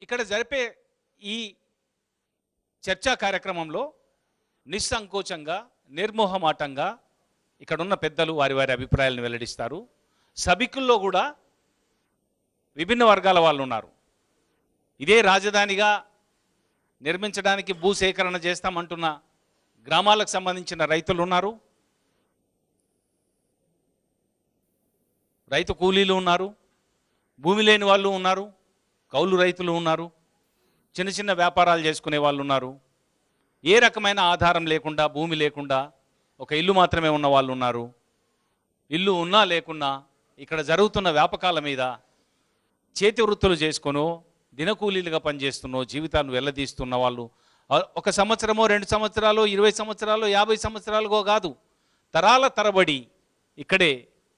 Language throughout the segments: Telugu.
ఇక్కడ జరిపే ఈ చర్చా కార్యక్రమంలో నిస్సంకోచంగా నిర్మోహమాటంగా ఇక్కడున్న పెద్దలు వారి వారి అభిప్రాయాలను వెల్లడిస్తారు. సభికుల్లో కూడా విభిన్న వర్గాల వాళ్ళు ఉన్నారు. ఇదే రాజధానిగా నిర్మించడానికి భూసేకరణ చేస్తామంటున్న గ్రామాలకు సంబంధించిన రైతులు ఉన్నారు, రైతు కూలీలు ఉన్నారు, భూమి లేని వాళ్ళు ఉన్నారు, కౌలు రైతులు ఉన్నారు, చిన్న చిన్న వ్యాపారాలు చేసుకునే వాళ్ళు ఉన్నారు, ఏ రకమైన ఆధారం లేకుండా భూమి లేకుండా ఒక ఇల్లు మాత్రమే ఉన్న వాళ్ళు ఉన్నారు. ఇల్లు ఉన్నా లేకున్నా ఇక్కడ జరుగుతున్న వ్యాపకాల మీద చేతి వృత్తులు చేసుకునో దినకూలీలుగా పనిచేస్తున్నో జీవితాన్ని వెల్లదీస్తున్న వాళ్ళు 1 సంవత్సరమో 2 సంవత్సరాలు 20 సంవత్సరాలు 50 సంవత్సరాలుగో కాదు, తరాల తరబడి ఇక్కడే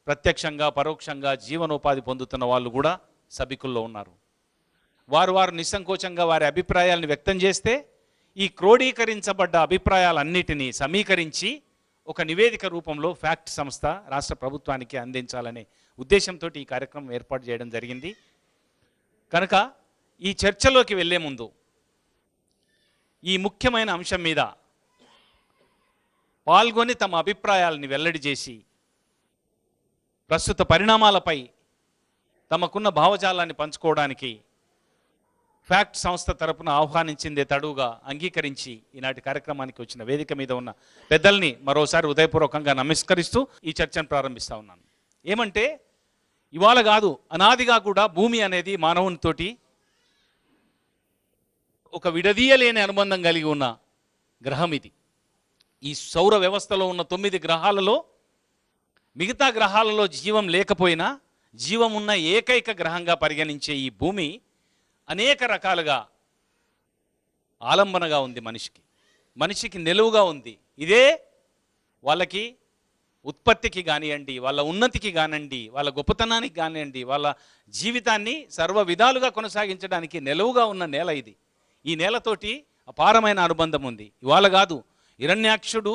ప్రత్యక్షంగా పరోక్షంగా జీవనోపాధి పొందుతున్న వాళ్ళు కూడా సభికుల్లో ఉన్నారు. వారు నిస్సంకోచంగా వారి అభిప్రాయాలను వ్యక్తం చేస్తే ఈ క్రోడీకరించబడ్డ అభిప్రాయాలన్నిటినీ సమీకరించి ఒక నివేదిక రూపంలో ఫ్యాక్ట్ సంస్థ రాష్ట్ర ప్రభుత్వానికి అందించాలనే ఉద్దేశంతో ఈ కార్యక్రమం ఏర్పాటు చేయడం జరిగింది. కనుక ఈ చర్చలోకి వెళ్ళే ముందు ఈ ముఖ్యమైన అంశం మీద పాల్గొని తమ అభిప్రాయాలని వెల్లడి చేసి ప్రస్తుత పరిణామాలపై తమకున్న భావజాలాన్ని పంచుకోవడానికి ఫ్యాక్ట్ సంస్థ తరపున ఆహ్వానించిందే తడువుగా అంగీకరించి ఈనాటి కార్యక్రమానికి వచ్చిన వేదిక మీద ఉన్న పెద్దల్ని మరోసారి ఉదయపూర్వకంగా నమస్కరిస్తూ ఈ చర్చను ప్రారంభిస్తూ ఉన్నాను. ఏమంటే ఇవాళ కాదు, అనాదిగా కూడా భూమి అనేది మానవునితోటి ఒక విడదీయలేని అనుబంధం కలిగి ఉన్న గ్రహం ఇది. ఈ సౌర వ్యవస్థలో ఉన్న 9 గ్రహాలలో మిగతా గ్రహాలలో జీవం లేకపోయినా జీవం ఉన్న ఏకైక గ్రహంగా పరిగణించే ఈ భూమి అనేక రకాలుగా ఆలంబనగా ఉంది. మనిషికి నిలువుగా ఉంది. ఇదే వాళ్ళకి ఉత్పత్తికి కానివ్వండి, వాళ్ళ ఉన్నతికి కానివ్వండి, వాళ్ళ గొప్పతనానికి కానివ్వండి, వాళ్ళ జీవితాన్ని సర్వ విధాలుగా కొనసాగించడానికి నిలువుగా ఉన్న నేల ఇది. ఈ నేలతోటి అపారమైన అనుబంధం ఉంది. ఇవాళ కాదు, హిరణ్యాక్షుడు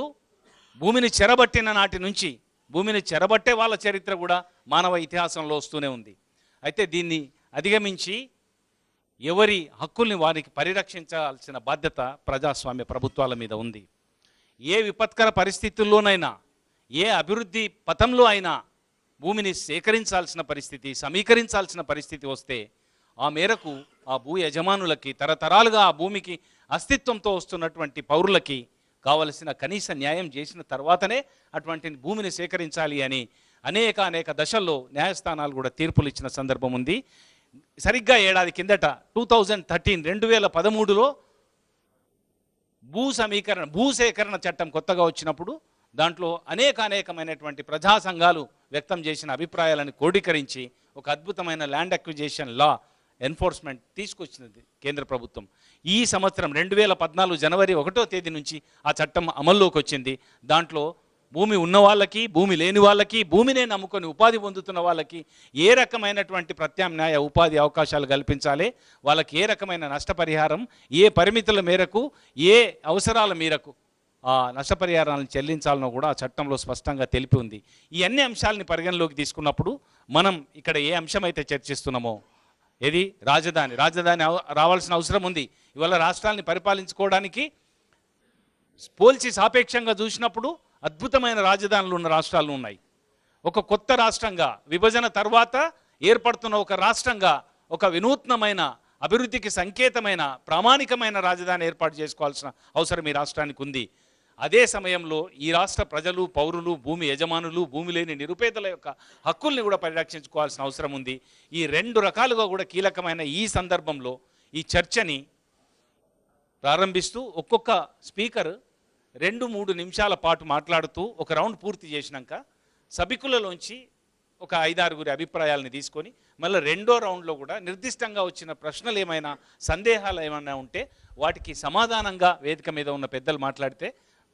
భూమిని చెరబట్టిన నాటి నుంచి భూమిని చెరబట్టే వాళ్ళ చరిత్ర కూడా మానవ ఇతిహాసంలో వస్తూనే ఉంది. అయితే దీన్ని అధిగమించి ఎవరి హక్కుల్ని వారికి పరిరక్షించాల్సిన బాధ్యత ప్రజాస్వామ్య ప్రభుత్వాల మీద ఉంది. ఏ విపత్కర పరిస్థితుల్లోనైనా, ఏ అభివృద్ధి పథంలో అయినా భూమిని సేకరించాల్సిన పరిస్థితి, సమీకరించాల్సిన పరిస్థితి వస్తే ఆ మేరకు ఆ భూ యజమానులకి, తరతరాలుగా ఆ భూమికి అస్తిత్వంతో వస్తున్నటువంటి పౌరులకి కావలసిన కనీస న్యాయం చేసిన తర్వాతనే అటువంటి భూమిని సేకరించాలి అని అనేక దశల్లో న్యాయస్థానాలు కూడా తీర్పులు ఇచ్చిన సందర్భం ఉంది. సరిగ్గా ఏడాది కిందట 2013లో భూసేకరణ చట్టం కొత్తగా వచ్చినప్పుడు దాంట్లో అనేకమైనటువంటి ప్రజా సంఘాలు వ్యక్తం చేసిన అభిప్రాయాలను క్రోడీకరించి ఒక అద్భుతమైన ల్యాండ్ అక్విజిషన్ లా ఎన్ఫోర్స్మెంట్ తీసుకొచ్చినది కేంద్ర ప్రభుత్వం. ఈ సంవత్సరం 2014 జనవరి 1వ తేదీ నుంచి ఆ చట్టం అమల్లోకి వచ్చింది. దాంట్లో భూమి ఉన్న వాళ్ళకి, భూమి లేని వాళ్ళకి, భూమినే నమ్ముకొని ఉపాధి పొందుతున్న వాళ్ళకి ఏ రకమైనటువంటి ప్రత్యామ్నాయ ఉపాధి అవకాశాలు కల్పించాలి, వాళ్ళకి ఏ రకమైన నష్టపరిహారం, ఏ పరిమితుల మేరకు, ఏ అవసరాల మేరకు ఆ నష్టపరిహారాలను చెల్లించాలనో కూడా ఆ చట్టంలో స్పష్టంగా తెలిపి ఉంది. ఈ అన్ని అంశాలని పరిగణలోకి తీసుకున్నప్పుడు మనం ఇక్కడ ఏ అంశమైతే చర్చిస్తున్నామో, ఏది రాజధాని రావాల్సిన అవసరం ఉంది. ఇవాళ రాష్ట్రాలని పరిపాలించుకోవడానికి పోల్చి సాపేక్షంగా చూసినప్పుడు అద్భుతమైన రాజధానులు ఉన్న రాష్ట్రాలు ఉన్నాయి. ఒక కొత్త రాష్ట్రంగా విభజన తర్వాత ఏర్పడుతున్న ఒక రాష్ట్రంగా ఒక వినూత్నమైన అభివృద్ధికి సంకేతమైన ప్రామాణికమైన రాజధాని ఏర్పాటు చేసుకోవాల్సిన అవసరం ఈ రాష్ట్రానికి ఉంది. అదే సమయంలో ఈ రాష్ట్ర ప్రజలు, పౌరులు, భూమి యజమానులు, భూమి లేని నిరుపేదల యొక్క హక్కుల్ని కూడా పరిరక్షించుకోవాల్సిన అవసరం ఉంది. ఈ 2 రకాలుగా కూడా కీలకమైన ఈ సందర్భంలో ఈ చర్చని ప్రారంభిస్తూ ఒక్కొక్క స్పీకర్ 2-3 నిమిషాల పాటు మాట్లాడుతూ ఒక రౌండ్ పూర్తి చేసినాక సభికులలోంచి ఒక 5-6 అభిప్రాయాలని తీసుకొని మళ్ళీ 2వ రౌండ్లో కూడా నిర్దిష్టంగా వచ్చిన ప్రశ్నలు ఏమైనా, సందేహాలు ఏమైనా ఉంటే వాటికి సమాధానంగా వేదిక మీద ఉన్న పెద్దలు మాట్లాడితే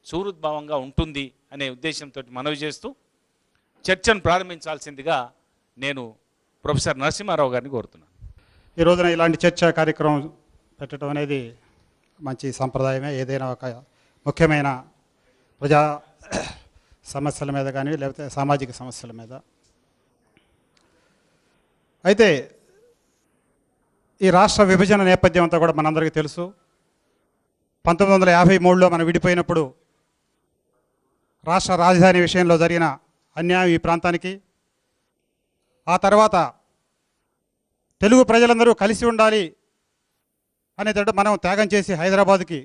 సుహృద్భావంగా ఉంటుంది అనే ఉద్దేశంతో మనవి చేస్తూ చర్చను ప్రారంభించాల్సిందిగా నేను ప్రొఫెసర్ నరసింహారావు గారిని కోరుతున్నాను. ఈ రోజున ఇలాంటి చర్చా కార్యక్రమం పెట్టడం అనేది మంచి సంప్రదాయమే. ఏదైనా ఒక ముఖ్యమైన ప్రజా సమస్యల మీద కానీ లేకపోతే సామాజిక సమస్యల మీద. అయితే ఈ రాష్ట్ర విభజన నేపథ్యం అంతా కూడా మనందరికీ తెలుసు. 1953లో మనం విడిపోయినప్పుడు రాష్ట్ర రాజధాని విషయంలో జరిగిన అన్యాయం ఈ ప్రాంతానికి, ఆ తర్వాత తెలుగు ప్రజలందరూ కలిసి ఉండాలి అనేటట్టు మనం త్యాగం చేసి హైదరాబాద్కి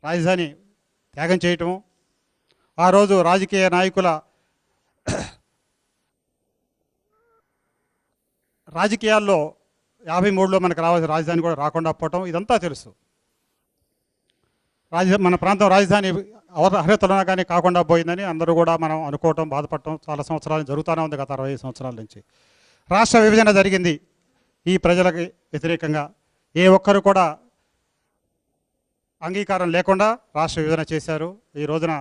రాజధాని త్యాగం చేయటము, ఆ రోజు రాజకీయ నాయకుల రాజకీయాల్లో 53లో మనకు రావాల్సిన రాజధాని కూడా రాకుండా పోవటం ఇదంతా తెలుసు. మన ప్రాంతం రాజధాని అర్హతలున్నా కానీ కాకుండా పోయిందని అందరూ కూడా మనం అనుకోవటం, బాధపడటం చాలా సంవత్సరాలు జరుగుతూనే ఉంది. గత 60 సంవత్సరాల నుంచి రాష్ట్ర విభజన జరిగింది. ఈ ప్రజలకి వ్యతిరేకంగా ఏ ఒక్కరు కూడా అంగీకారం లేకుండా రాష్ట్ర విభజన చేశారు. ఈ రోజున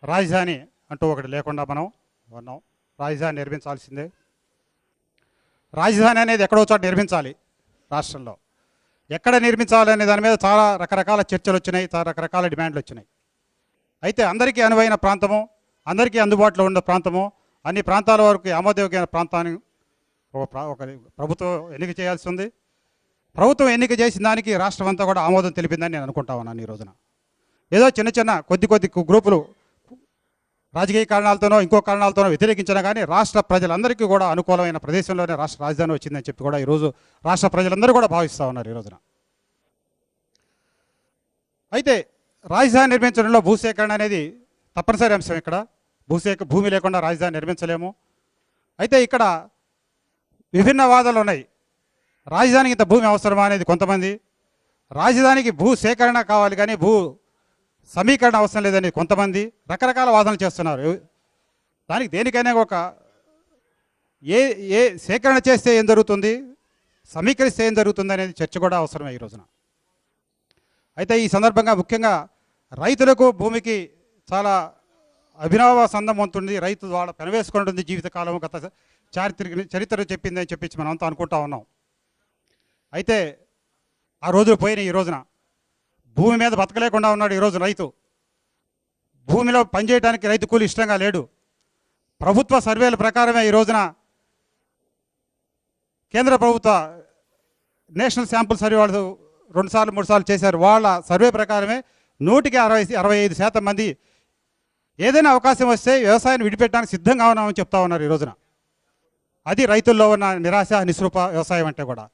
రాజధాని అంటూ ఒకటి లేకుండా మనం ఉన్నాం. రాజధాని నిర్మించాల్సిందే. రాజధాని అనేది ఎక్కడో చోట నిర్మించాలి. రాష్ట్రంలో ఎక్కడ నిర్మించాలి అనే దాని మీద చాలా రకరకాల చర్చలు వచ్చినాయి, చాలా రకరకాల డిమాండ్లు వచ్చినాయి. అయితే అందరికీ అనువైన ప్రాంతము, అందరికీ అందుబాటులో ఉన్న ప్రాంతము, అన్ని ప్రాంతాల వరకు ఆమోదయోగ్యమైన ప్రాంతాన్ని ఒక ప్రభుత్వం ఎన్నిక చేయాల్సి ఉంది. ప్రభుత్వం ఎన్నిక చేసిన దానికి రాష్ట్రం అంతా కూడా ఆమోదం తెలిపిందని నేను అనుకుంటా ఉన్నాను. ఈ రోజున ఏదో చిన్న కొద్ది గ్రూపులు రాజకీయ కారణాలతోనో ఇంకో కారణాలతోనో వ్యతిరేకించినా కానీ రాష్ట్ర ప్రజలందరికీ కూడా అనుకూలమైన ప్రదేశంలోనే రాష్ట్ర రాజధాని వచ్చిందని చెప్పి కూడా ఈరోజు రాష్ట్ర ప్రజలందరూ కూడా భావిస్తూ ఉన్నారు ఈ రోజున. అయితే రాజధాని నిర్మించడంలో భూసేకరణ అనేది తప్పనిసరి అంశం. ఇక్కడ భూమి లేకుండా రాజధాని నిర్మించలేము. అయితే ఇక్కడ విభిన్న వాదాలు ఉన్నాయి. రాజధానికి ఇంత భూమి అవసరమా అనేది కొంతమంది, రాజధానికి భూ సేకరణ కావాలి కానీ భూ సమీకరణ అవసరం లేదని కొంతమంది రకరకాల వాదనలు చేస్తున్నారు. దానికి దేనికైనా ఒక ఏ సేకరణ చేస్తే ఏం జరుగుతుంది, సమీకరిస్తే ఏం జరుగుతుంది అనేది చర్చ కూడా అవసరమే ఈ రోజున. అయితే ఈ సందర్భంగా ముఖ్యంగా రైతులకు భూమికి చాలా అభినవ సంబంధం ఉంటుంది. రైతు వాళ్ళ పెనవేసుకుంటుంది జీవితకాలం, గత చరిత్ర చెప్పిందని చెప్పి మనం అంతా అనుకుంటా ఉన్నాం. అయితే ఆ రోజులు పోయినాయి. ఈ రోజున భూమి మీద బతకలేకుండా ఉన్నాడు ఈరోజు రైతు. భూమిలో పనిచేయడానికి రైతు కూలి ఇష్టంగా లేడు. ప్రభుత్వ సర్వేల ప్రకారమే ఈ రోజున కేంద్ర ప్రభుత్వ నేషనల్ శాంపుల్ సర్వే వాళ్ళు 2 సార్లు 3 సార్లు చేశారు. వాళ్ళ సర్వే ప్రకారమే 100కి 65% మంది ఏదైనా అవకాశం వస్తే వ్యవసాయాన్ని విడిపెట్టడానికి సిద్ధంగా ఉన్నామని చెప్తా ఉన్నారు ఈ రోజున. అది రైతుల్లో ఉన్న నిరాశ, నిస్రూప వ్యవసాయం అంటే కూడా.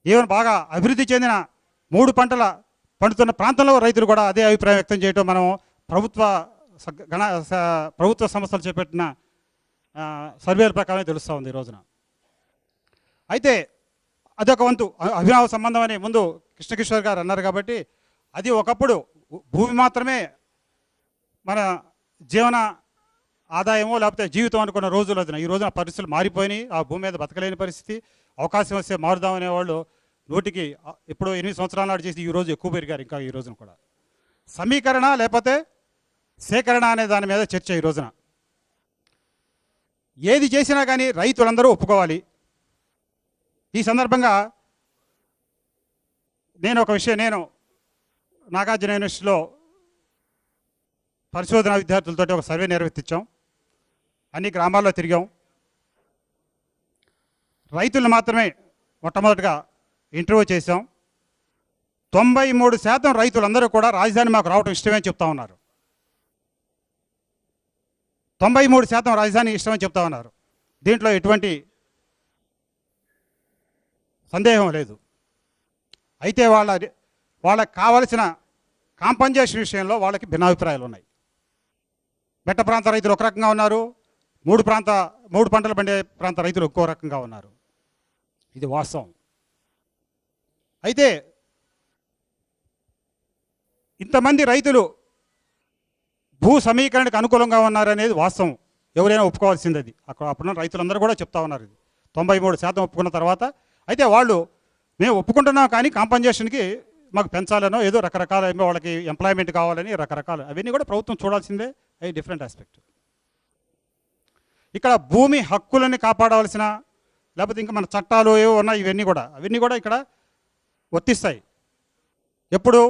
ఈవెన్ బాగా అభివృద్ధి చెందిన 3 పంటల పండుతున్న ప్రాంతంలో రైతులు కూడా అదే అభిప్రాయం వ్యక్తం చేయటం మనం ప్రభుత్వ సంస్థలు చేపట్టిన సర్వేల ప్రకారమే తెలుస్తూ ఉంది ఈ రోజున. అయితే అదొక వంతు అభినవ సంబంధం అని ముందు కృష్ణకిషోర్ గారు అన్నారు కాబట్టి అది ఒకప్పుడు భూమి మాత్రమే మన జీవన ఆదాయమో లేకపోతే జీవితం అనుకున్న రోజులు ఈ రోజున పరిస్థితులు మారిపోయినాయి. ఆ భూమి మీద బతకలేని పరిస్థితి. అవకాశం వస్తే మారుదామనే వాళ్ళు 100కి ఇప్పుడు 8 సంవత్సరాల నాడు చేసి ఈ రోజు ఎక్కువ పెరిగారు. ఇంకా ఈ రోజున కూడా సమీకరణ లేకపోతే సేకరణ అనే దాని మీద చర్చ ఈ రోజున. ఏది చేసినా కానీ రైతులందరూ ఒప్పుకోవాలి. ఈ సందర్భంగా నేను నాగార్జున యూనివర్సిటీలో పరిశోధన విద్యార్థులతో ఒక సర్వే నిర్వర్తించాం. అన్ని గ్రామాల్లో తిరిగాం. రైతులను మాత్రమే మొట్టమొదటిగా ఇంటర్వ్యూ చేశాం. 93% రైతులందరూ కూడా రాజధాని మాకు రావడం ఇష్టమని చెప్తా ఉన్నారు. 93% రాజధాని ఇష్టమని చెప్తా ఉన్నారు. దీంట్లో ఎటువంటి సందేహం లేదు. అయితే వాళ్ళకి కావలసిన కాంపన్సేషన్ విషయంలో వాళ్ళకి భిన్నాభిప్రాయాలు ఉన్నాయి. మెట్ట ప్రాంత రైతులు ఒక రకంగా ఉన్నారు, మూడు పంటలు పండే ప్రాంత రైతులు ఒక్కో రకంగా ఉన్నారు. ఇది వాస్తవం. అయితే ఇంతమంది రైతులు భూ సమీకరణకు అనుకూలంగా ఉన్నారనేది వాస్తవం. ఎవరైనా ఒప్పుకోవాల్సింది అది. అప్పుడున్న రైతులందరూ కూడా చెప్తా ఉన్నారు. ఇది 93% ఒప్పుకున్న తర్వాత అయితే వాళ్ళు మేము ఒప్పుకుంటున్నాం కానీ కాంపన్సేషన్కి మాకు పెంచాలనో ఏదో రకరకాల వాళ్ళకి ఎంప్లాయ్మెంట్ కావాలని రకరకాల అవన్నీ కూడా ప్రభుత్వం చూడాల్సిందే. అది డిఫరెంట్ ఆస్పెక్ట్. ఇక్కడ భూమి హక్కులని కాపాడవలసిన లేకపోతే ఇంకా మన చట్టాలు ఏవో ఉన్నాయి, అవన్నీ కూడా ఇక్కడ వర్తిస్తాయి. ఎప్పుడు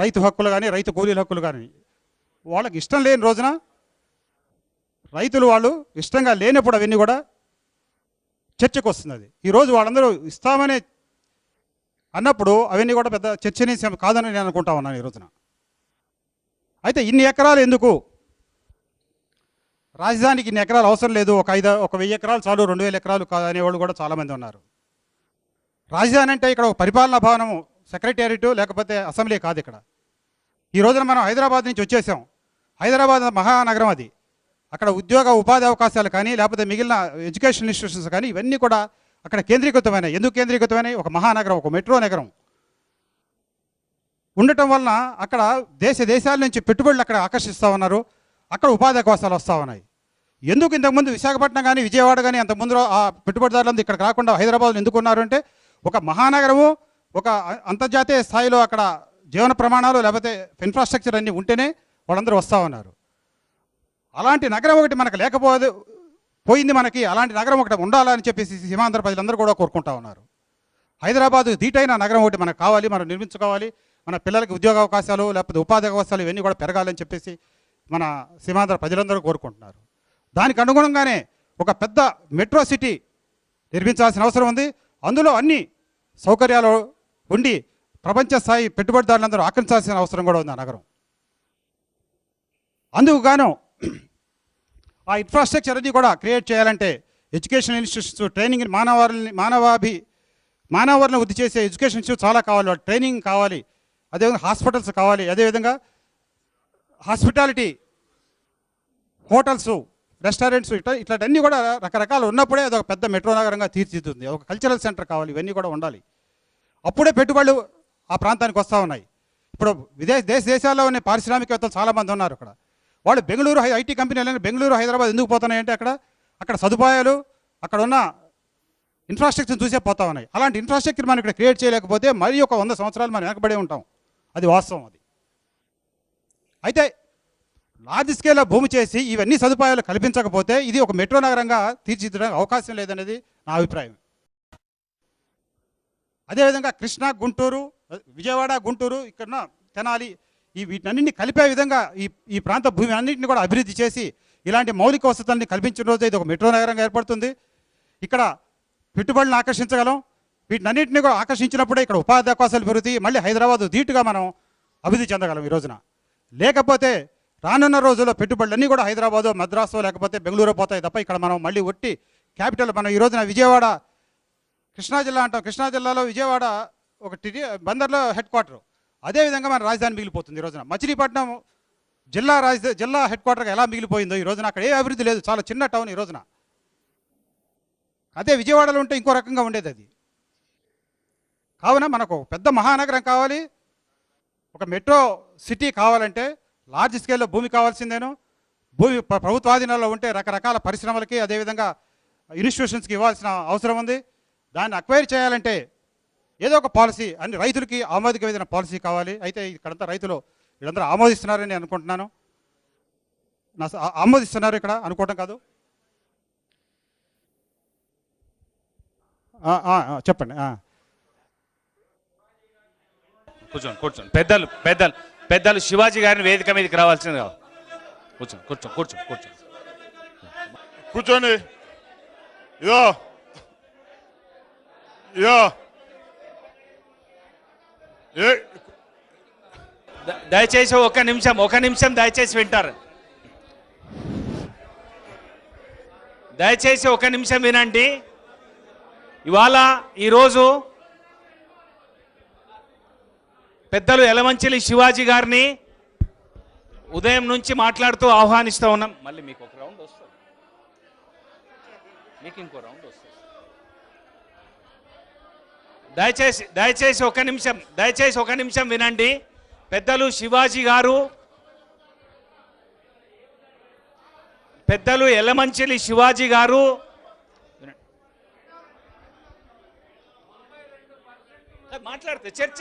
రైతు హక్కులు కానీ రైతు కూలీల హక్కులు కానీ వాళ్ళకి ఇష్టం లేని రోజున రైతులు వాళ్ళు ఇష్టంగా లేనప్పుడు అవన్నీ కూడా చర్చకు వస్తుంది అది. ఈరోజు వాళ్ళందరూ ఇస్తామని అన్నప్పుడు అవన్నీ కూడా పెద్ద చర్చనీయం కాదని నేను అనుకుంటా ఉన్నాను ఈ రోజున. అయితే ఇన్ని ఎకరాలు ఎందుకు, రాజధానికి ఇన్ని ఎకరాలు అవసరం లేదు, ఒక 1000 ఎకరాలు చాలు, 2000 ఎకరాలు కాదు అనేవాళ్ళు కూడా చాలామంది ఉన్నారు. రాజధాని అంటే ఇక్కడ ఒక పరిపాలనా భవనము, సెక్రటేరియట్ లేకపోతే అసెంబ్లీ కాదు ఇక్కడ. ఈ రోజున మనం హైదరాబాద్ నుంచి వచ్చేసాం. హైదరాబాద్ మహానగరం అది. అక్కడ ఉద్యోగ ఉపాధి అవకాశాలు కానీ లేకపోతే మిగిలిన ఎడ్యుకేషన్ ఇన్స్టిట్యూషన్స్ కానీ ఇవన్నీ కూడా అక్కడ కేంద్రీకృతమైనవి. ఎందుకు కేంద్రీకృతమైనవి? ఒక మహానగరం, ఒక మెట్రో నగరం ఉండటం వలన అక్కడ దేశాల నుంచి పెట్టుబడులు అక్కడ ఆకర్షిస్తూ ఉన్నారు. అక్కడ ఉపాధి అవకాశాలు వస్తూ ఉన్నాయి. ఎందుకు ఇంతకుముందు విశాఖపట్నం కానీ విజయవాడ కానీ అంతకుముందు ఆ పెట్టుబడిదారులందరూ ఇక్కడికి రాకుండా హైదరాబాద్లో ఎందుకు ఉన్నారు అంటే, ఒక మహానగరము, ఒక అంతర్జాతీయ స్థాయిలో అక్కడ జీవన ప్రమాణాలు లేకపోతే ఇన్ఫ్రాస్ట్రక్చర్ అన్నీ ఉంటేనే వాళ్ళందరూ వస్తూ ఉన్నారు. అలాంటి నగరం ఒకటి మనకు పోయింది మనకి. అలాంటి నగరం ఒకటి ఉండాలని చెప్పేసి సీమాంధ్ర ప్రజలందరూ కూడా కోరుకుంటా ఉన్నారు. హైదరాబాద్ దీటైన నగరం ఒకటి మనకు కావాలి, మనం నిర్మించుకోవాలి. మన పిల్లలకి ఉద్యోగ అవకాశాలు లేకపోతే ఉపాధి అవకాశాలు ఇవన్నీ కూడా పెరగాలని చెప్పేసి మన సీమాంధ్ర ప్రజలందరూ కోరుకుంటున్నారు. దానికి అనుగుణంగానే ఒక పెద్ద మెట్రో సిటీ నిర్మించాల్సిన అవసరం ఉంది. అందులో అన్ని సౌకర్యాలు ఉండి ప్రపంచ స్థాయి పెట్టుబడిదారులందరూ ఆకర్షించాల్సిన అవసరం కూడా ఉంది ఆ నగరం. అందుకు గాను ఆ ఇన్ఫ్రాస్ట్రక్చర్ అది కూడా క్రియేట్ చేయాలంటే ఎడ్యుకేషన్ ఇన్స్టిట్యూట్స్, ట్రైనింగ్, మానవాళిని వృద్ధి చేసే ఎడ్యుకేషన్ ఇన్స్టిట్యూట్ చాలా కావాలి, ట్రైనింగ్ కావాలి. అదేవిధంగా హాస్పిటల్స్ కావాలి. అదేవిధంగా హాస్పిటాలిటీ, హోటల్స్, రెస్టారెంట్స్ ఇట్లాంటివన్నీ కూడా రకరకాలు ఉన్నప్పుడే అదొక పెద్ద మెట్రో నగరంగా తీర్చిదిద్దుతుంది. ఒక కల్చరల్ సెంటర్ కావాలి. ఇవన్నీ కూడా ఉండాలి. అప్పుడే పెట్టుబడులు ఆ ప్రాంతానికి వస్తూ ఉన్నాయి. ఇప్పుడు దేశాల్లో ఉన్న పారిశ్రామికవేత్తలు చాలామంది ఉన్నారు అక్కడ. వాళ్ళు బెంగళూరు ఐటీ కంపెనీలు బెంగళూరు, హైదరాబాద్ ఎందుకు పోతున్నాయంటే అక్కడ సదుపాయాలు, అక్కడ ఉన్న ఇన్ఫ్రాస్ట్రక్చర్ చూసే పోతా ఉన్నాయి. అలాంటి ఇన్ఫ్రాస్ట్రక్చర్ మనం ఇక్కడ క్రియేట్ చేయలేకపోతే మరి ఒక 100 సంవత్సరాలు మనం వెనకబడే ఉంటాం. అది వాస్తవం. అది అయితే లార్జ్ స్కేల్లో భూమి చేసి ఇవన్నీ సదుపాయాలు కల్పించకపోతే ఇది ఒక మెట్రో నగరంగా తీర్చిదిద్దడానికి అవకాశం లేదనేది నా అభిప్రాయం. అదేవిధంగా కృష్ణా, గుంటూరు, విజయవాడ, గుంటూరు, ఇక్కడ తెనాలి, వీటన్నింటినీ కలిపే విధంగా ఈ ప్రాంత భూమి అన్నింటినీ కూడా అభివృద్ధి చేసి ఇలాంటి మౌలిక వసతుల్ని కల్పించిన రోజు ఇది ఒక మెట్రో నగరంగా ఏర్పడుతుంది. ఇక్కడ పెట్టుబడులను ఆకర్షించగలం. వీటన్నింటినీ కూడా ఆకర్షించినప్పుడే ఇక్కడ ఉపాధి అవకాశాలు పెరుగుతాయి. మళ్ళీ హైదరాబాద్ ధీటుగా మనం అభివృద్ధి చెందగలం ఈ రోజున. లేకపోతే రానున్న రోజుల్లో పెట్టుబడులన్నీ కూడా హైదరాబాదు, మద్రాసు లేకపోతే బెంగళూరు పోతాయి తప్ప ఇక్కడ మనం మళ్ళీ ఒట్టి క్యాపిటల్. మనం ఈ రోజున విజయవాడ, కృష్ణా జిల్లా అంటాం. కృష్ణా జిల్లాలో విజయవాడ ఒక బందర్లో హెడ్ క్వార్టర్. అదేవిధంగా మన రాజధాని మిగిలిపోతుంది ఈ రోజున. మచిలీపట్నం జిల్లా హెడ్ క్వార్టర్గా ఎలా మిగిలిపోయిందో ఈ రోజున అక్కడ ఏ అభివృద్ధి లేదు. చాలా చిన్న టౌన్ ఈ రోజున. అదే విజయవాడలో ఉంటే ఇంకో రకంగా ఉండేది అది. కావున మనకు పెద్ద మహానగరం కావాలి, ఒక మెట్రో సిటీ కావాలంటే లార్జ్ స్కేల్లో భూమి కావాల్సిందేను. భూమి ప్రభుత్వాధీనంలో ఉంటే రకరకాల పరిశ్రమలకి అదేవిధంగా ఇన్స్టిట్యూషన్స్కి ఇవ్వాల్సిన అవసరం ఉంది. దాన్ని అక్వైర్ చేయాలంటే ఏదో ఒక పాలసీ, అన్ని రైతులకి ఆమోదికమైన పాలసీ కావాలి. అయితే ఇక్కడంతా రైతులు వీళ్ళందరూ ఆమోదిస్తున్నారని నేను అనుకుంటున్నాను. ఆమోదిస్తున్నారు ఇక్కడ అనుకోవటం కాదు. చెప్పండి. కూర్చోండి. పెద్దలు శివాజీ గారిని వేదిక మీదకి రావాల్సింది కాదు. కూర్చోండి. ఇదో దయచేసి ఒక నిమిషం దయచేసి వింటారు. దయచేసి ఒక నిమిషం వినండి. ఈరోజు పెద్దలు యలమంచిలి శివాజీ గారిని ఉదయం నుంచి మాట్లాడుతూ ఆహ్వానిస్తూ ఉన్నాం. మళ్ళీ మీకు ఒక రౌండ్ వస్తుంది, మీకు ఇంకో రౌండ్ వస్తుంది. దయచేసి ఒక నిమిషం వినండి. పెద్దలు శివాజీ గారు, పెద్దలు యలమంచిలి శివాజీ గారు మాట్లాడితే చర్చ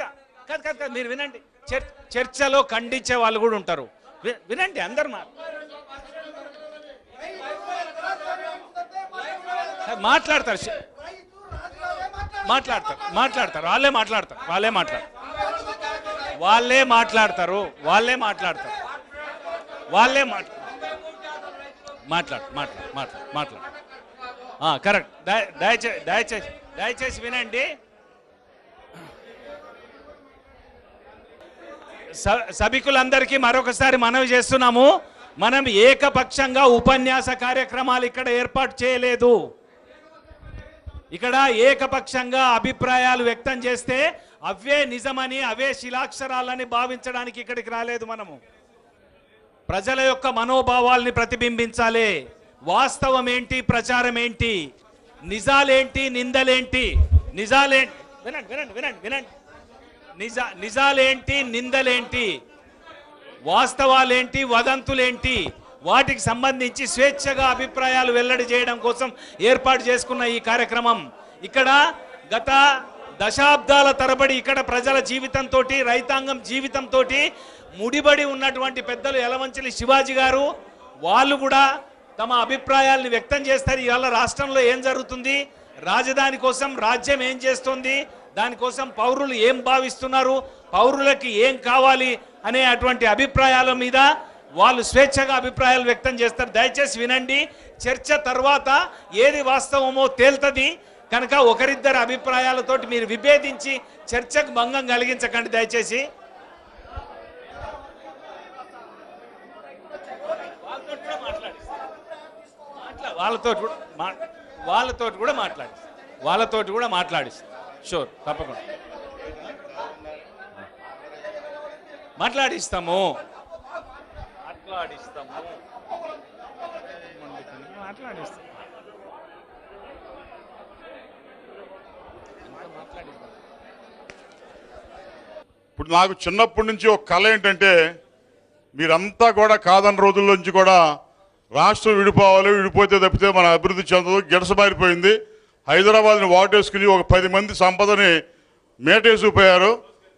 కాదు, మీరు వినండి. చర్చలో ఖండించే వాళ్ళు కూడా ఉంటారు. వినండి, అందరు మాట్లాడతారు. వాళ్ళే మాట్లాడతారు. కరెక్ట్. దయచేసి వినండి. సభికులందరికీ మరొకసారి మనవి చేస్తున్నాము, మనం ఏకపక్షంగా ఉపన్యాస కార్యక్రమాలు ఇక్కడ ఏర్పాటు చేయలేదు. ఇక్కడ ఏకపక్షంగా అభిప్రాయాలు వ్యక్తం చేస్తే అవే నిజమని, అవే శిలాక్షరాలని భావించడానికి ఇక్కడికి రాలేదు. మనము ప్రజల యొక్క మనోభావాల్ని ప్రతిబింబించాలి. వాస్తవం ఏంటి, ప్రచారం ఏంటి, నిజాలేంటి, నిందలేంటి, నిజాలేంటి, నిందలేంటి, వాస్తవాలేంటి, వదంతులేంటి, వాటికి సంబంధించి స్వేచ్ఛగా అభిప్రాయాలు వెల్లడి చేయడం కోసం ఏర్పాటు చేసుకున్న ఈ కార్యక్రమం. ఇక్కడ గత దశాబ్దాల తరబడి ఇక్కడ ప్రజల జీవితంతో, రైతాంగం జీవితంతో ముడిబడి ఉన్నటువంటి పెద్దలు యలమంచిలి శివాజీ గారు, వాళ్ళు కూడా తమ అభిప్రాయాలను వ్యక్తం చేస్తారు. ఇవాళ రాష్ట్రంలో ఏం జరుగుతుంది, రాజధాని కోసం రాజ్యం ఏం చేస్తుంది, దానికోసం పౌరులు ఏం భావిస్తున్నారు, పౌరులకి ఏం కావాలి అనే అటువంటి అభిప్రాయాల మీద వాళ్ళు స్వేచ్ఛగా అభిప్రాయాలు వ్యక్తం చేస్తారు. దయచేసి వినండి. చర్చ తర్వాత ఏది వాస్తవమో తేల్తది కనుక ఒకరిద్దరు అభిప్రాయాలతోటి మీరు విభేదించి చర్చకు భంగం కలిగించకండి దయచేసి. వాళ్ళతో కూడా మాట్లాడిస్తాం. షూర్, తప్పకుండా మాట్లాడిస్తాము. ఇప్పుడు నాకు చిన్నప్పటి నుంచి ఒక కళ ఏంటంటే, మీరంతా కూడా కాదన్న రోజుల నుంచి కూడా రాష్ట్రం విడిపోవాలి, విడిపోతే తప్పితే మన అభివృద్ధి చెందదు, గిడసబారిపోయింది. హైదరాబాద్ని వాటేసుకుని ఒక 10 మంది సంపదని మేటేసుకుపోయారు.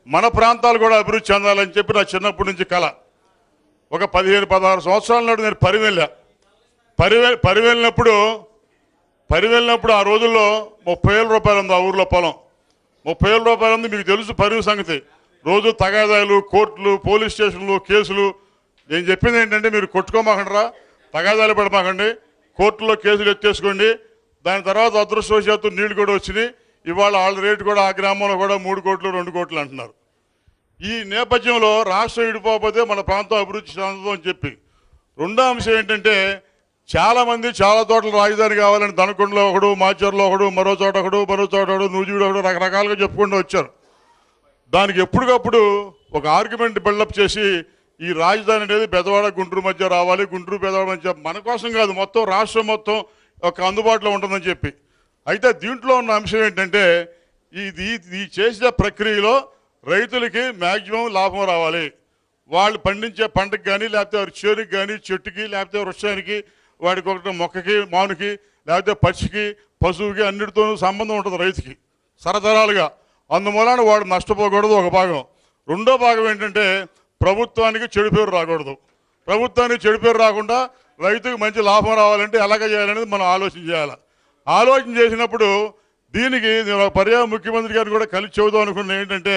మన ప్రాంతాలు కూడా అభివృద్ధి చెందాలని చెప్పి నా చిన్నప్పటి నుంచి కళ. ఒక 15-16 సంవత్సరాల నాడు నేను పరివెళ్ళినప్పుడు ఆ రోజుల్లో 30,000 రూపాయలు ఉంది ఆ ఊర్లో పొలం. 30,000 రూపాయలు ఉంది. మీకు తెలుసు పరివి సంగతి. రోజు తగాదాలు, కోర్టులు, పోలీస్ స్టేషన్లు, కేసులు. నేను చెప్పింది ఏంటంటే, మీరు కొట్టుకోమాకండిరా, తగాదాలు పడమాకండి, కోర్టులో కేసులు ఎత్తేసుకోండి. దాని తర్వాత అదృష్టవశాత్తు నీళ్లు కూడా వచ్చినాయి. ఇవాళ వాళ్ళ రేటు కూడా ఆ గ్రామంలో కూడా 3 కోట్లు 2 కోట్లు అంటున్నారు. ఈ నేపథ్యంలో రాష్ట్రం విడిపోకపోతే మన ప్రాంతం అభివృద్ధి చెందదు అని చెప్పి. రెండో అంశం ఏంటంటే, చాలామంది చాలా చోట్ల రాజధాని కావాలని దనకొండలో ఒకడు, మాచర్లో ఒకడు, మరో చోట ఒకడు, నూజివీడు ఒకడు, రకరకాలుగా చెప్పుకుంటూ వచ్చారు. దానికి ఎప్పటికప్పుడు ఒక ఆర్గ్యుమెంట్ బిల్డప్ చేసి ఈ రాజధాని అనేది బెజవాడ గుంటూరు మధ్య రావాలి, గుంటూరు బెజవాడ మధ్య, మన కోసం కాదు, మొత్తం రాష్ట్రం మొత్తం ఒక అందుబాటులో ఉంటుందని చెప్పి. అయితే దీంట్లో ఉన్న అంశం ఏంటంటే, ఈ చేసే ప్రక్రియలో రైతులకి మ్యాక్సిమం లాభం రావాలి. వాళ్ళు పండించే పంటకి కానీ, లేకపోతే వారి చేనుకి కానీ, చెట్టుకి, లేకపోతే వృక్షానికి, వాడికి ఒకటి మొక్కకి, మానుకి, లేకపోతే పక్షికి, పశువుకి, అన్నిటితోనూ సంబంధం ఉంటుంది రైతుకి సరతరాలుగా. అందువలన వాడు నష్టపోకూడదు ఒక భాగం. రెండో భాగం ఏంటంటే, ప్రభుత్వానికి చెడు పేరు రాకూడదు. ప్రభుత్వానికి చెడు పేరు రాకుండా రైతుకి మంచి లాభం రావాలంటే ఎలాగ చేయాలనేది మనం ఆలోచన చేయాలి. ఆలోచన చేసినప్పుడు దీనికి నేను పర్యాయ ముఖ్యమంత్రి గారిని కూడా కలిసి చెబుదాం అనుకున్నా. ఏంటంటే,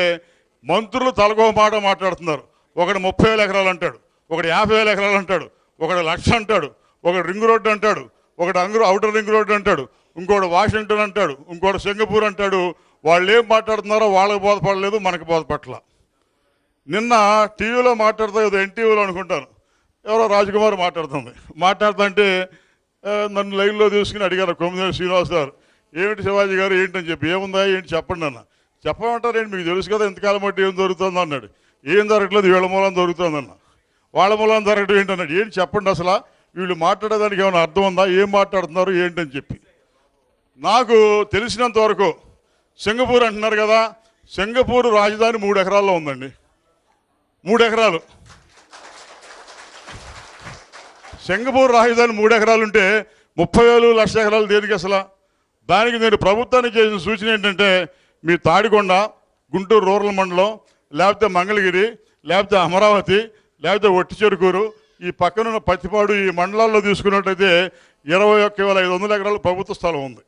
మంత్రులు తలకో మాట మాట్లాడుతున్నారు. ఒకడు 30,000 ఎకరాలు అంటాడు, ఒకడు 50,000 ఎకరాలు అంటాడు, ఒకడు 1,00,000 అంటాడు, ఒకడు రింగ్ రోడ్డు అంటాడు, ఒకడు ఔటర్ రింగ్ రోడ్డు అంటాడు, ఇంకోటి వాషింగ్టన్ అంటాడు, ఇంకోటి సింగపూర్ అంటాడు. వాళ్ళు ఏం మాట్లాడుతున్నారో వాళ్ళకి బోధపడలేదు, మనకి బోధపట్ల. నిన్న టీవీలో మాట్లాడుతా, ఏదో ఎన్టీవీలో అనుకుంటాను, ఎవరో రాజకుమార్ మాట్లాడుతుంటే నన్ను లైన్లో తీసుకుని అడిగారు కొమ్మినేని శ్రీనివాస్ గారు, ఏమిటి శివాజీ గారు ఏంటని చెప్పి. ఏముందా ఏంటి చెప్పండి అన్న. చెప్పమంటారేంటి, మీకు తెలుసు కదా ఎంతకాలం బట్టి ఏం జరుగుతుందో అన్నాడు. ఏం జరగట్లేదు, వీళ్ళ మూలం జరుగుతుందన్న. వాళ్ళ మూలం జరగడం ఏంటన్నాడు. ఏంటి చెప్పండి, అసలు వీళ్ళు మాట్లాడేదానికి ఏమైనా అర్థం ఉందా, ఏం మాట్లాడుతున్నారు ఏంటని చెప్పి. నాకు తెలిసినంత వరకు సింగపూర్ అంటున్నారు కదా, సింగపూర్ రాజధాని 3 ఎకరాల్లో ఉందండి. 3 ఎకరాలు సింగపూర్ రాజధాని 3 ఎకరాలు ఉంటే 30,000 లక్ష ఎకరాలు దేనికి అసలు? దానికి నేను ప్రభుత్వానికి చేసిన సూచన ఏంటంటే, మీ తాడికొండ, గుంటూరు రూరల్ మండలం, లేకపోతే మంగళగిరి, లేకపోతే అమరావతి, లేకపోతే ఒట్టిచెరుకూరు, ఈ పక్కనున్న పత్తిపాడు, ఈ మండలాల్లో తీసుకున్నట్టయితే 21,500 ఎకరాలు ప్రభుత్వ స్థలం ఉంది.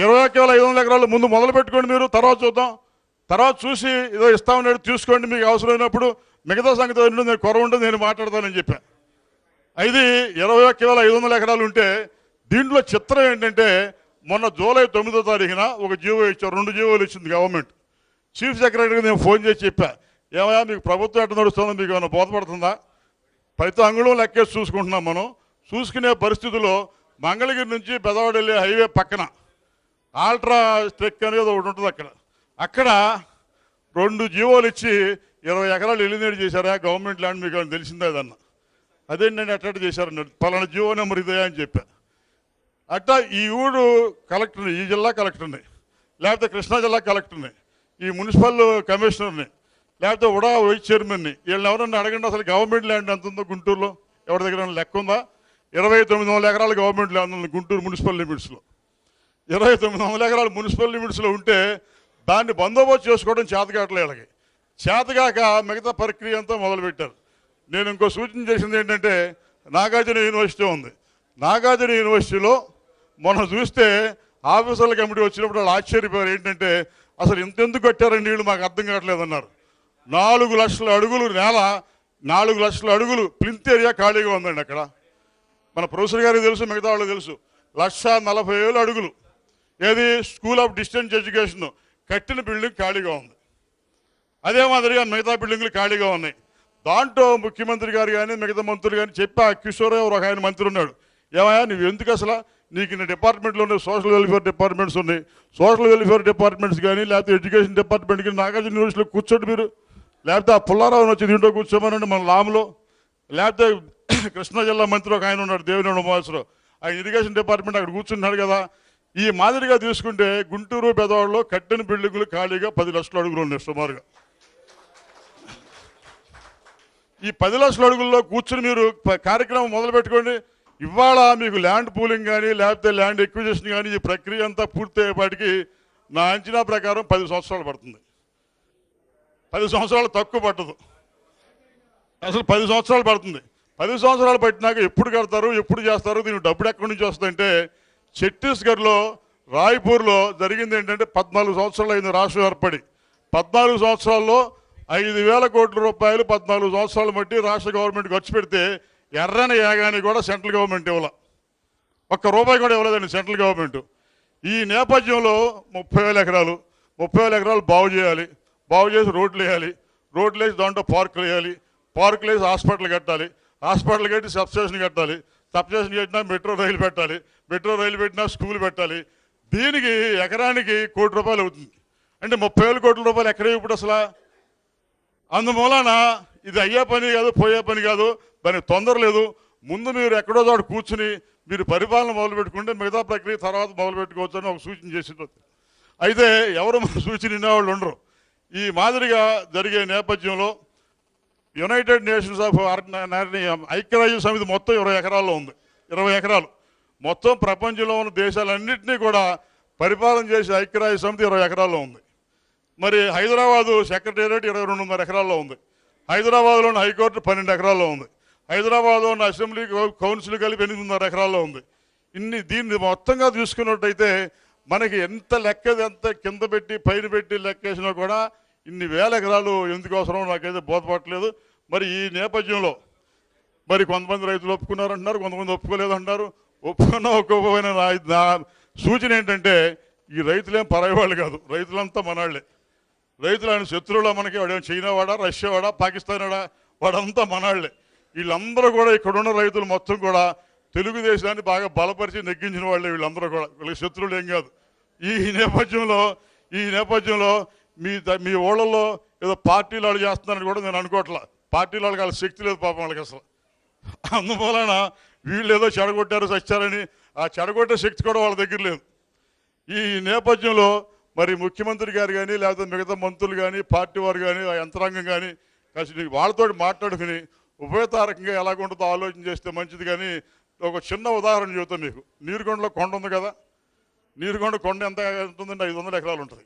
21,500 ఎకరాలు ముందు మొదలు పెట్టుకోండి మీరు, తర్వాత చూద్దాం. తర్వాత చూసి ఏదో ఇస్తామని తీసుకోండి, మీకు అవసరమైనప్పుడు మిగతా సంగతి నేను కొర ఉంటుంది, నేను మాట్లాడతానని చెప్పాను. ఇది 21,500 ఎకరాలు ఉంటే దీంట్లో చిత్రం ఏంటంటే మొన్న జూలై 9వ తారీఖున ఒక జీవో ఇచ్చారు, 2 జీవోలు ఇచ్చింది గవర్నమెంట్. చీఫ్ సెక్రటరీకి నేను ఫోన్ చేసి చెప్పా, ఏమయ్యా మీకు ప్రభుత్వం ఎట్లా నడుస్తుందో మీకు ఏమైనా బోధపడుతుందా? ప్రతి అంగుళం లెక్కేసి చూసుకుంటున్నాం మనం. చూసుకునే పరిస్థితుల్లో మంగళగిరి నుంచి పెదవాడ వెళ్ళే హైవే పక్కన ఆల్ట్రా ట్రెక్ అనేది ఒకటి ఉంటుంది. అక్కడ 2 జీవోలు ఇచ్చి 20 ఎకరాలు ఎలిమినేట్ చేశారా గవర్నమెంట్ ల్యాండ్, మీకు తెలిసిందే ఏదన్నా? అదేంటంటే అట్లా చేశారన్నాడు, పలానా జీవో నెంబర్ ఇదే అని చెప్పా. అట్టా ఈ ఊరు కలెక్టర్ని, ఈ జిల్లా కలెక్టర్ని, లేకపోతే కృష్ణా జిల్లా కలెక్టర్ని, ఈ మున్సిపల్ కమిషనర్ని, లేకపోతే ఉడా వైస్ చైర్మన్ని, వీళ్ళని ఎవరన్నా అడగండి అసలు గవర్నమెంట్ ల్యాండ్ ఎంత ఉందో గుంటూరులో, ఎవరి దగ్గర లెక్క ఉందా? 2900 ఎకరాలు గవర్నమెంట్ ల్యాండ్ ఉంది గుంటూరు మున్సిపల్ లిమిట్స్లో. 2900 ఎకరాలు మున్సిపల్ లిమిట్స్లో ఉంటే దాన్ని బందోబస్తు చేసుకోవడం చేతకావట్లేదు. వీళ్ళకి చేతగాక మిగతా ప్రక్రియ అంతా మొదలుపెట్టారు. నేను ఇంకో సూచన చేసింది ఏంటంటే, నాగార్జున యూనివర్సిటీ ఉంది. నాగార్జున యూనివర్సిటీలో మనం చూస్తే ఆఫీసర్ల కమిటీ వచ్చినప్పుడు వాళ్ళు ఆశ్చర్యపోయారు. ఏంటంటే అసలు ఇంతెందుకు కట్టారండి వీళ్ళు, మాకు అర్థం కావట్లేదు అన్నారు. 4 లక్షల అడుగులు నేల, 4 లక్షల అడుగులు ప్లింత్ ఏరియా ఖాళీగా ఉందండి అక్కడ. మన ప్రొఫెసర్ గారికి తెలుసు, మిగతా వాళ్ళకి తెలుసు. 1,40,000 అడుగులు ఏది స్కూల్ ఆఫ్ డిస్టెన్స్ ఎడ్యుకేషన్ కట్టిన బిల్డింగ్ ఖాళీగా ఉంది. అదే మాదిరిగా మిగతా బిల్డింగ్లు ఖాళీగా ఉన్నాయి. దాంట్లో ముఖ్యమంత్రి గారు కానీ మిగతా మంత్రులు కానీ చెప్పా, కిషోర్ ఒక ఆయన మంత్రి ఉన్నాడు, ఏమయ్యా నువ్వు ఎందుకు అసలు నీకు ఇన్ని డిపార్ట్మెంట్లు ఉన్నాయి, సోషల్ వెల్ఫేర్ డిపార్ట్మెంట్స్ ఉన్నాయి, సోషల్ వెల్ఫేర్ డిపార్ట్మెంట్స్ కానీ లేకపోతే ఎడ్యుకేషన్ డిపార్ట్మెంట్ కానీ నాగార్జున యూనివర్సిటీలో కూర్చోండి మీరు, లేకపోతే ఆ పుల్లారావుని వచ్చి దీంట్లో కూర్చోమనండి మన లామ్లో, లేకపోతే కృష్ణా జిల్లా మంత్రి ఒక ఆయన ఉన్నాడు దేవినేని ఉమాశ్వరరావు, ఆయన ఇరిగేషన్ డిపార్ట్మెంట్ అక్కడ కూర్చున్నాడు కదా. ఈ మాదిరిగా తీసుకుంటే గుంటూరు పెదవాడలో కట్టిన బిల్డింగులు ఖాళీగా 10 లక్షల అడుగులు ఉన్నాయి సుమారుగా. ఈ 10 లక్షల అడుగుల్లో కూర్చుని మీరు కార్యక్రమం మొదలు పెట్టుకోండి. ఇవాళ మీకు ల్యాండ్ పూలింగ్ కానీ లేకపోతే ల్యాండ్ ఎక్విజిషన్ కానీ ఈ ప్రక్రియ అంతా పూర్తయ్యేపాటికి నా అంచనా ప్రకారం 10 సంవత్సరాలు పడుతుంది. 10 సంవత్సరాలు తక్కువ పట్టదు, అసలు 10 సంవత్సరాలు పడుతుంది. 10 సంవత్సరాలు పట్టినాక ఎప్పుడు కడతారు, ఎప్పుడు చేస్తారు, దీనికి డబ్బులు ఎక్కడి నుంచి వస్తుందంటే ఛత్తీస్గఢ్లో రాయ్పూర్లో జరిగింది ఏంటంటే 14 సంవత్సరాలు అయింది రాష్ట్రం ఏర్పడి. 14 సంవత్సరాల్లో 5,000 కోట్ల రూపాయలు 14 సంవత్సరాలు బట్టి రాష్ట్ర గవర్నమెంట్ ఖర్చు పెడితే ఎర్రని యాగాని కూడా సెంట్రల్ గవర్నమెంట్ ఇవ్వాల, ₹1 కూడా ఇవ్వలేదండి సెంట్రల్ గవర్నమెంట్. ఈ నేపథ్యంలో 30,000 ఎకరాలు 30,000 ఎకరాలు బాగు చేయాలి, బాగు చేసి రోడ్లు వేయాలి, రోడ్లు వేసి దాంట్లో పార్కులు వేయాలి, పార్కులు వేసి హాస్పిటల్ కట్టాలి, హాస్పిటల్ కట్టి సబ్స్టేషన్ కట్టాలి, సబ్స్టేషన్ కట్టినా మెట్రో రైలు పెట్టాలి, మెట్రో రైలు పెట్టినా స్కూల్ పెట్టాలి. దీనికి ఎకరానికి ₹1,00,00,000 అవుతుంది. అంటే 30,000 కోట్ల రూపాయలు ఎక్కడ ఇప్పుడు అసలు? అందుమూలన ఇది అయ్యే పని కాదు, పోయే పని కాదు, దానికి తొందర లేదు. ముందు మీరు ఎక్కడో చోట కూర్చుని మీరు పరిపాలన మొదలు పెట్టుకుంటే మిగతా ప్రక్రియ తర్వాత మొదలు పెట్టుకోవచ్చు అని ఒక సూచన చేసింది. అయితే ఎవరు మన సూచన వినేవాళ్ళు ఉండరు. ఈ మాదిరిగా జరిగే నేపథ్యంలో యునైటెడ్ నేషన్స్ ఆఫ్ ఐక్యరాజ్య సమితి మొత్తం 20 ఎకరాల్లో ఉంది. 20 ఎకరాలు మొత్తం ప్రపంచంలో ఉన్న దేశాలన్నింటినీ కూడా పరిపాలన చేసే ఐక్యరాజ్య సమితి 20 ఎకరాల్లో ఉంది. మరి హైదరాబాదు సెక్రటేరియట్ 22,500 ఎకరాల్లో ఉంది. హైదరాబాద్లో ఉన్న హైకోర్టు 12 ఎకరాల్లో ఉంది. హైదరాబాద్లో ఉన్న అసెంబ్లీ కౌన్సిల్ కలిపి 8,500 ఎకరాల్లో ఉంది. దీన్ని మొత్తంగా చూసుకున్నట్టయితే మనకి ఎంత ఎంత కింద పెట్టి పైన పెట్టి లెక్కేసినా కూడా ఇన్ని వేల ఎకరాలు ఎందుకు అవసరం నాకైతే బోధపడలేదు. మరి ఈ నేపథ్యంలో మరి కొంతమంది రైతులు ఒప్పుకున్నారంటున్నారు, కొంతమంది ఒప్పుకోలేదు అంటారు. ఒప్పుకున్నా ఒప్పుకోకపోయినా నా సూచన ఏంటంటే ఈ రైతులేం పరాయి వాళ్ళు కాదు, రైతులంతా మనవాళ్లే. రైతులు ఆయన శత్రువులా మనకి, వాడేమో చైనా వాడా, రష్యా వాడా, పాకిస్తాన్ వాడా, వాడంతా మనవాళ్లే. వీళ్ళందరూ కూడా ఇక్కడున్న రైతులు మొత్తం కూడా తెలుగుదేశాన్ని బాగా బలపరిచి నెగ్గించిన వాళ్ళే. వీళ్ళందరూ కూడా వీళ్ళకి శత్రువులు ఏం కాదు. ఈ నేపథ్యంలో మీ ఊళ్ళల్లో ఏదో పార్టీలు వాళ్ళు చేస్తున్నారని కూడా నేను అనుకోవట్లా. పార్టీలు వాళ్ళకి వాళ్ళ శక్తి లేదు పాపం వాళ్ళకి అసలు. అందువలన వీళ్ళు ఏదో చెడగొట్టారు చచ్చారని ఆ చెడగొట్టే శక్తి కూడా వాళ్ళ దగ్గర లేదు. ఈ నేపథ్యంలో మరి ముఖ్యమంత్రి గారు కానీ లేకపోతే మిగతా మంత్రులు కానీ పార్టీ వారు కానీ ఆ యంత్రాంగం కానీ కాస్త వాళ్ళతో మాట్లాడుకుని ఉభయతారకంగా ఎలాగుంటుందో ఆలోచన చేస్తే మంచిది. కానీ ఒక చిన్న ఉదాహరణ చెబుతాం మీకు. నీరుకొండలో కొండ ఉంది కదా, నీరుకొండ కొండ ఎంత ఉంటుందంటే 500 ఎకరాలు ఉంటుంది.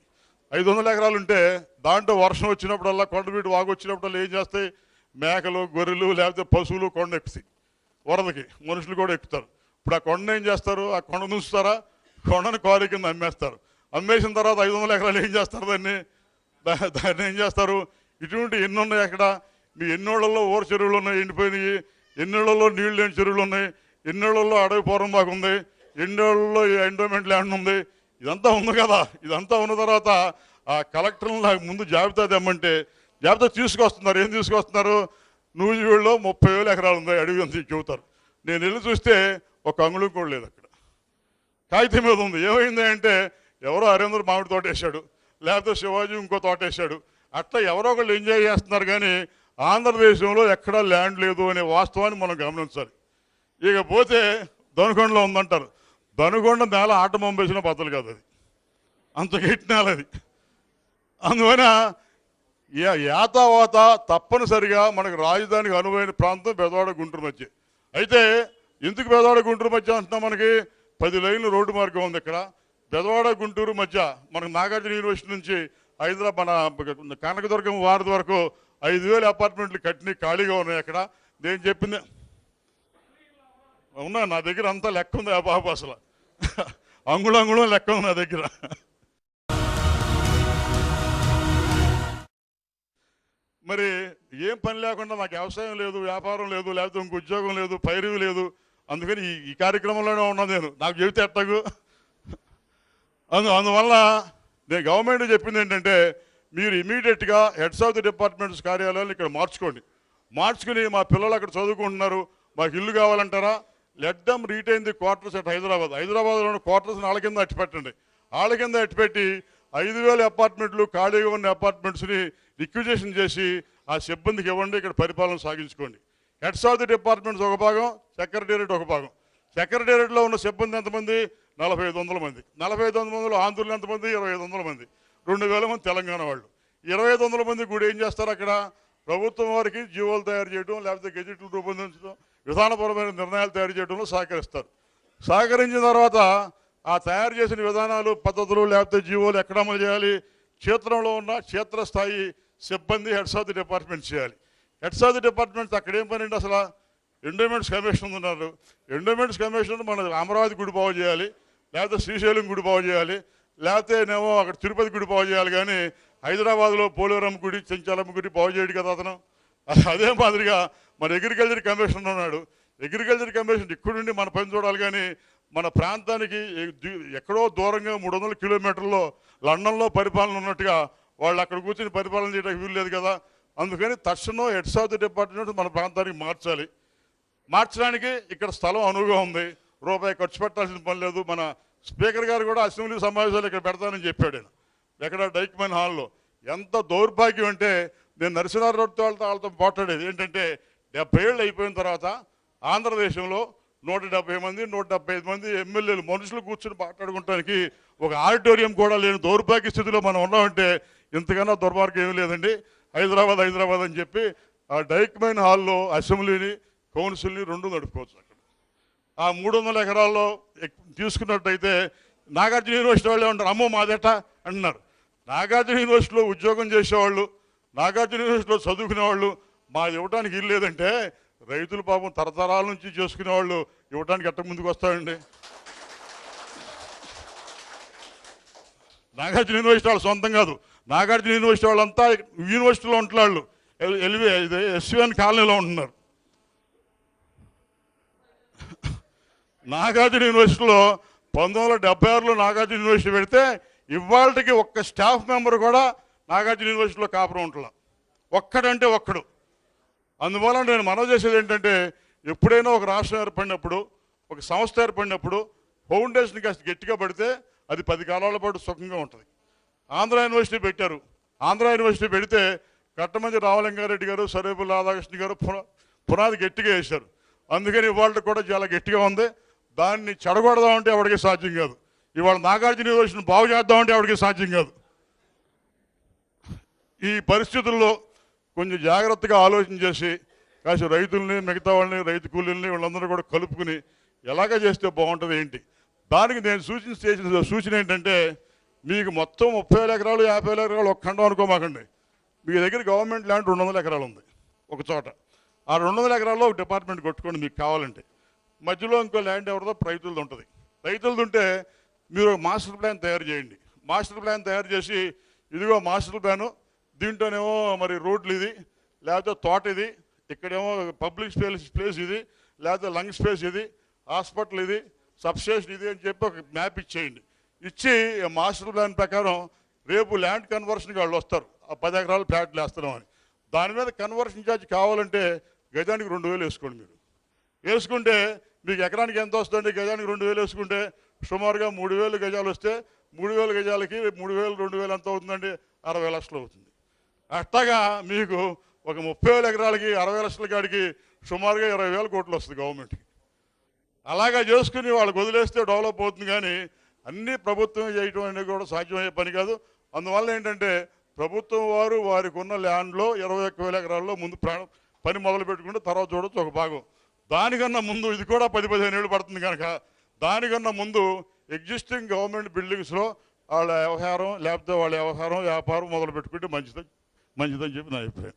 500 ఎకరాలు ఉంటే దాంట్లో వర్షం వచ్చినప్పుడల్లా కొండ వీటి వాగు వచ్చినప్పుడల్లా ఏం చేస్తాయి, మేకలు గొర్రెలు లేకపోతే పశువులు కొండ ఎక్కుతాయి. వరదకి మనుషులు కూడా ఎక్కుతారు. ఇప్పుడు ఆ కొండ ఏం చేస్తారు, ఆ కొండ నుంచుతారా, కొండను కారు కింద అమ్మేస్తారు. అమ్మేసిన తర్వాత 500 ఎకరాలు ఏం చేస్తారు, దాన్ని ఏం చేస్తారు. ఇటువంటి ఎన్ని ఉన్నాయి అక్కడ, మీ ఎన్నోళ్లలో ఊర చెరువులు ఉన్నాయి ఎండిపోయినాయి, ఎన్నేళ్లలో నీళ్ళు లేని చెరువులు ఉన్నాయి, ఎన్నేళ్లలో అడవి పూర్వం బాగా ఉంది, ఎన్నేళ్లలో ఎండోమెంట్ ల్యాండ్ ఉంది, ఇదంతా ఉంది కదా. ఇదంతా ఉన్న తర్వాత ఆ కలెక్టర్లు నాకు ముందు జాబితా తెమ్మంటే జాబితా తీసుకొస్తున్నారు. ఏం తీసుకొస్తున్నారు? నూజివీడులో 30,000 ఎకరాలు ఉంది అడవి అని చెబుతారు. నేను వెళ్ళి చూస్తే ఒక అంగుళం కూడా లేదు అక్కడ. కాగితం మీద ఉంది. ఏమైంది అంటే ఎవరో హరేంద్ర మామిడి తోట వేశాడు, లేకపోతే శివాజీ ఇంకో తోట వేశాడు. అట్లా ఎవరో ఒకళ్ళు ఎంజాయ్ చేస్తున్నారు, కానీ ఆంధ్రదేశంలో ఎక్కడా ల్యాండ్ లేదు అనే వాస్తవాన్ని మనం గమనించాలి. ఇకపోతే దొనకొండలో ఉందంటారు. దొనకొండ నేల ఆట పంపేసిన బద్దలు కాదు, అది అంత గట్టి నేల అది. అందువల్ల యాతావాత తప్పనిసరిగా మనకు రాజధానికి అనువైన ప్రాంతం బెదవాడ గుంటూరు మధ్య. అయితే ఎందుకు బెదవాడ గుంటూరు మధ్య అంటున్నా? మనకి 10 లైన్లు రోడ్డు మార్గం ఉంది ఇక్కడ. బెదవాడ గుంటూరు మధ్య మనకు నాగార్జున యూనివర్సిటీ నుంచి హైదరాబాద్ మన కనకదుర్గం వారధి వరకు 5,000 అపార్ట్మెంట్లు కట్టిన ఖాళీగా ఉన్నాయి అక్కడ. నేను చెప్పింది అవునా? నా దగ్గర అంతా లెక్క ఉంది ఆ బాబు, అసలు అంగుళం లెక్క ఉంది నా దగ్గర. మరి ఏం పని లేకుండా నాకు వ్యవసాయం లేదు, వ్యాపారం లేదు, లేకపోతే ఇంకో ఉద్యోగం లేదు, పైరువి లేదు. అందుకని ఈ కార్యక్రమంలోనే ఉన్నాను నేను. నాకు చెబితే ఎట్టగు. అందువల్ల నేను గవర్నమెంట్ చెప్పింది ఏంటంటే, మీరు ఇమీడియట్గా హెడ్స్ ఆఫ్ ది డిపార్ట్మెంట్స్ కార్యాలయాలు ఇక్కడ మార్చుకుని మా పిల్లలు అక్కడ చదువుకుంటున్నారు, మాకు ఇల్లు కావాలంటారా? Let them retain the quarters at హైదరాబాద్లో ఉన్న క్వార్టర్స్ వాళ్ళ కింద అట్టిపెట్టండి. వాళ్ళ కింద అట్టిపెట్టి 5,000 అపార్ట్మెంట్లు ఖాళీగా ఉన్న అపార్ట్మెంట్స్ని రిక్విజేషన్ చేసి ఆ సిబ్బందికి ఇవ్వండి, ఇక్కడ పరిపాలన సాగించుకోండి. హెడ్స్ ఆఫ్ ది డిపార్ట్మెంట్స్ ఒక భాగం, సెక్రటేరియట్ ఒక భాగం. సెక్రటేరియట్లో ఉన్న సిబ్బంది ఎంతమంది? 4,500 మంది. 4,500 మందిలో ఆంధ్రులు ఎంతమంది? 2,500 మంది. 2,000 మంది తెలంగాణ వాళ్ళు. 2,500 మంది కూడా ఏం చేస్తారు? అక్కడ ప్రభుత్వం వారికి జీవోలు తయారు చేయడం, లేకపోతే గెజెట్లు రూపొందించడం, విధానపరమైన నిర్ణయాలు తయారు చేయడంలో సహకరిస్తారు. సహకరించిన తర్వాత ఆ తయారు చేసిన విధానాలు, పద్ధతులు, లేకపోతే జీవోలు ఎక్కడ అమలు చేయాలి? క్షేత్రంలో ఉన్న క్షేత్రస్థాయి సిబ్బంది హెడ్స్ ఆఫ్ ది డిపార్ట్మెంట్ చేయాలి. హెడ్స్ ఆఫ్ ది డిపార్ట్మెంట్స్ అక్కడ ఏం పని అండి? అసలు ఎండోమెంట్స్ కమిషన్ ఉన్నారు. ఎండోమెంట్స్ కమిషన్ మన అమరావతి గుడి బాగు చేయాలి, లేకపోతే శ్రీశైలం గుడి బాగు చేయాలి, లేకపోతే నేమో అక్కడ తిరుపతి గుడి బాగు చేయాలి. కానీ హైదరాబాద్లో పోలవరం గుడి, చెంచాలమ్మ గుడి బాగు చేయడు కదా అతను. అదే మాదిరిగా మన అగ్రికల్చర్ కమిషన్ ఉన్నాడు. అగ్రికల్చర్ కమిషన్ ఇక్కడుండి మన పని చూడాలి, కానీ మన ప్రాంతానికి ఎక్కడో దూరంగా 300 కిలోమీటర్లో లండన్లో పరిపాలన ఉన్నట్టుగా వాళ్ళు అక్కడ కూర్చొని పరిపాలన చేయడానికి వీలు లేదు కదా. అందుకని తక్షణం హెడ్స్ ఆఫ్ ది డిపార్ట్మెంట్ మన ప్రాంతానికి మార్చాలి. మార్చడానికి ఇక్కడ స్థలం అనువుగా ఉంది, రూపాయి ఖర్చు పెట్టాల్సిన పని లేదు. మన స్పీకర్ గారు కూడా అసెంబ్లీ సమావేశాలు ఇక్కడ పెడతానని చెప్పాడు ఆయన, ఎక్కడ డైక్మెన్ హాల్లో. ఎంత దౌర్భాగ్యం అంటే, నేను నరసింహారెడ్డి వాళ్ళతో పోట్లాడేది ఏంటంటే, 70 ఏళ్ళు అయిపోయిన తర్వాత ఆంధ్రదేశంలో 170 మంది 175 మంది ఎమ్మెల్యేలు మనుషులు కూర్చొని మాట్లాడుకోవడానికి ఒక ఆడిటోరియం కూడా లేని దౌర్భాగ్య స్థితిలో మనం ఉన్నామంటే ఇంతకన్నా దుర్మార్గం ఏమీ లేదండి. హైదరాబాద్ అని చెప్పి ఆ డైక్మెన్ హాల్లో అసెంబ్లీని, కౌన్సిల్ని 2 నడుపుకోవచ్చు. అక్కడ ఆ 300 ఎకరాల్లో తీసుకున్నట్టయితే నాగార్జున యూనివర్సిటీ వాళ్ళే ఉంటారు. అమ్మో మాదేట అంటున్నారు. నాగార్జున యూనివర్సిటీలో ఉద్యోగం చేసేవాళ్ళు, నాగార్జున యూనివర్సిటీలో చదువుకునే వాళ్ళు మాది ఇవ్వడానికి ఇల్లు లేదంటే, రైతులు పాపం తరతరాల నుంచి చేసుకునే వాళ్ళు ఇవ్వడానికి ఎట్ట ముందుకు వస్తారండి? నాగార్జున యూనివర్సిటీ వాళ్ళు సొంతం కాదు. నాగార్జున యూనివర్సిటీ వాళ్ళంతా యూనివర్సిటీలో ఉంటున్నాళ్ళు, ఎస్విఎన్ కాలనీలో ఉంటున్నారు. నాగార్జున యూనివర్సిటీలో 1976లో నాగార్జున యూనివర్సిటీ పెడితే ఇవాళకి ఒక్క స్టాఫ్ మెంబర్ కూడా నాగార్జున యూనివర్సిటీలో కాపురం ఉంటున్నా, ఒక్కడంటే ఒక్కడు. అందువల్ల నేను మనవి చేసేది ఏంటంటే, ఎప్పుడైనా ఒక రాష్ట్రం ఏర్పడినప్పుడు, ఒక సంస్థ ఏర్పడినప్పుడు ఫౌండేషన్ కాస్త గట్టిగా పడితే అది 10 కాలాల పాటు సుఖంగా ఉంటుంది. ఆంధ్ర యూనివర్సిటీ పెట్టారు. ఆంధ్ర యూనివర్సిటీ పెడితే కట్టమంది రామలింగారెడ్డి గారు, సర్వేపల్లి రాధాకృష్ణ గారు పునాది గట్టిగా వేశారు. అందుకని ఇవాళ కూడా చాలా గట్టిగా ఉంది. దాన్ని చెడగొడదామంటే ఎవరికి సాధ్యం కాదు. ఇవాళ నాగార్జున యూనివర్సిటీని బాగు చేద్దామంటే ఎవరికి సాధ్యం కాదు. ఈ పరిస్థితుల్లో కొంచెం జాగ్రత్తగా ఆలోచన చేసి కాసి రైతుల్ని, మిగతా వాళ్ళని, రైతు కూలీల్ని వీళ్ళందరూ కూడా కలుపుకుని ఎలాగ చేస్తే బాగుంటుంది ఏంటి, దానికి నేను చేసిన సూచన ఏంటంటే, మీకు మొత్తం 30,000 ఎకరాలు 50,000 ఎకరాలు ఒక ఖండం అనుకోమాకండి. మీ దగ్గర గవర్నమెంట్ ల్యాండ్ 200 ఎకరాలు ఉంది ఒక చోట. ఆ 200 ఎకరాల్లో ఒక డిపార్ట్మెంట్ కొట్టుకోండి మీకు కావాలంటే. మధ్యలో ఇంకో ల్యాండ్ ఎవరిదో రైతులది ఉంటుంది. రైతులది ఉంటే మీరు మాస్టర్ ప్లాన్ తయారు చేయండి. మాస్టర్ ప్లాన్ తయారు చేసి, ఇదిగో మాస్టర్ ప్లాను, దీంట్లోనేమో మరి రోడ్లు ఇది, లేకపోతే తోట ఇది, ఇక్కడేమో పబ్లిక్ ప్లేస్ ఇది, లేకపోతే లంగ్ స్పేస్ ఇది, హాస్పిటల్ ఇది, సబ్స్టేషన్ ఇది అని చెప్పి ఒక మ్యాప్ ఇచ్చేయండి. ఇచ్చి మాస్టర్ ప్లాన్ ప్రకారం రేపు ల్యాండ్ కన్వర్షన్కి వాళ్ళు వస్తారు, ఆ 10 ఎకరాలు ఫ్లాట్లు వేస్తున్నామని. దాని మీద కన్వర్షన్ ఛార్జ్ కావాలంటే గజానికి 2000 వేసుకోండి. మీరు వేసుకుంటే మీకు ఎకరానికి ఎంత వస్తుంది? గజానికి 2000 వేసుకుంటే సుమారుగా 3000 గజాలు వస్తే 3000 గజాలకి 3000 2000 ఎంత అవుతుందండి? 60 లక్షలు అవుతుంది. అట్లాగా మీకు ఒక 30,000 ఎకరాలకి 60 లక్షల కాడికి సుమారుగా 20,000 కోట్లు వస్తుంది గవర్నమెంట్కి. అలాగా చేసుకుని వాళ్ళకి వదిలేస్తే డెవలప్ అవుతుంది. కానీ అన్ని ప్రభుత్వం చేయటం అనేది కూడా సాధ్యమయ్యే పని కాదు. అందువల్ల ఏంటంటే ప్రభుత్వం వారు వారికి ఉన్న ల్యాండ్లో 21,000 ఎకరాల్లో ముందు పని మొదలు పెట్టుకుంటే తర్వాత చూడొచ్చు ఒక భాగం. దానికన్నా ముందు ఇది కూడా 10-15 ఏళ్ళు పడుతుంది కనుక దానికన్నా ముందు ఎగ్జిస్టింగ్ గవర్నమెంట్ బిల్డింగ్స్లో వాళ్ళ వ్యవహారం లేకపోతే వాళ్ళ వ్యాపారం మొదలు పెట్టుకుంటే మంచిదని చెప్పి నా అభిప్రాయం.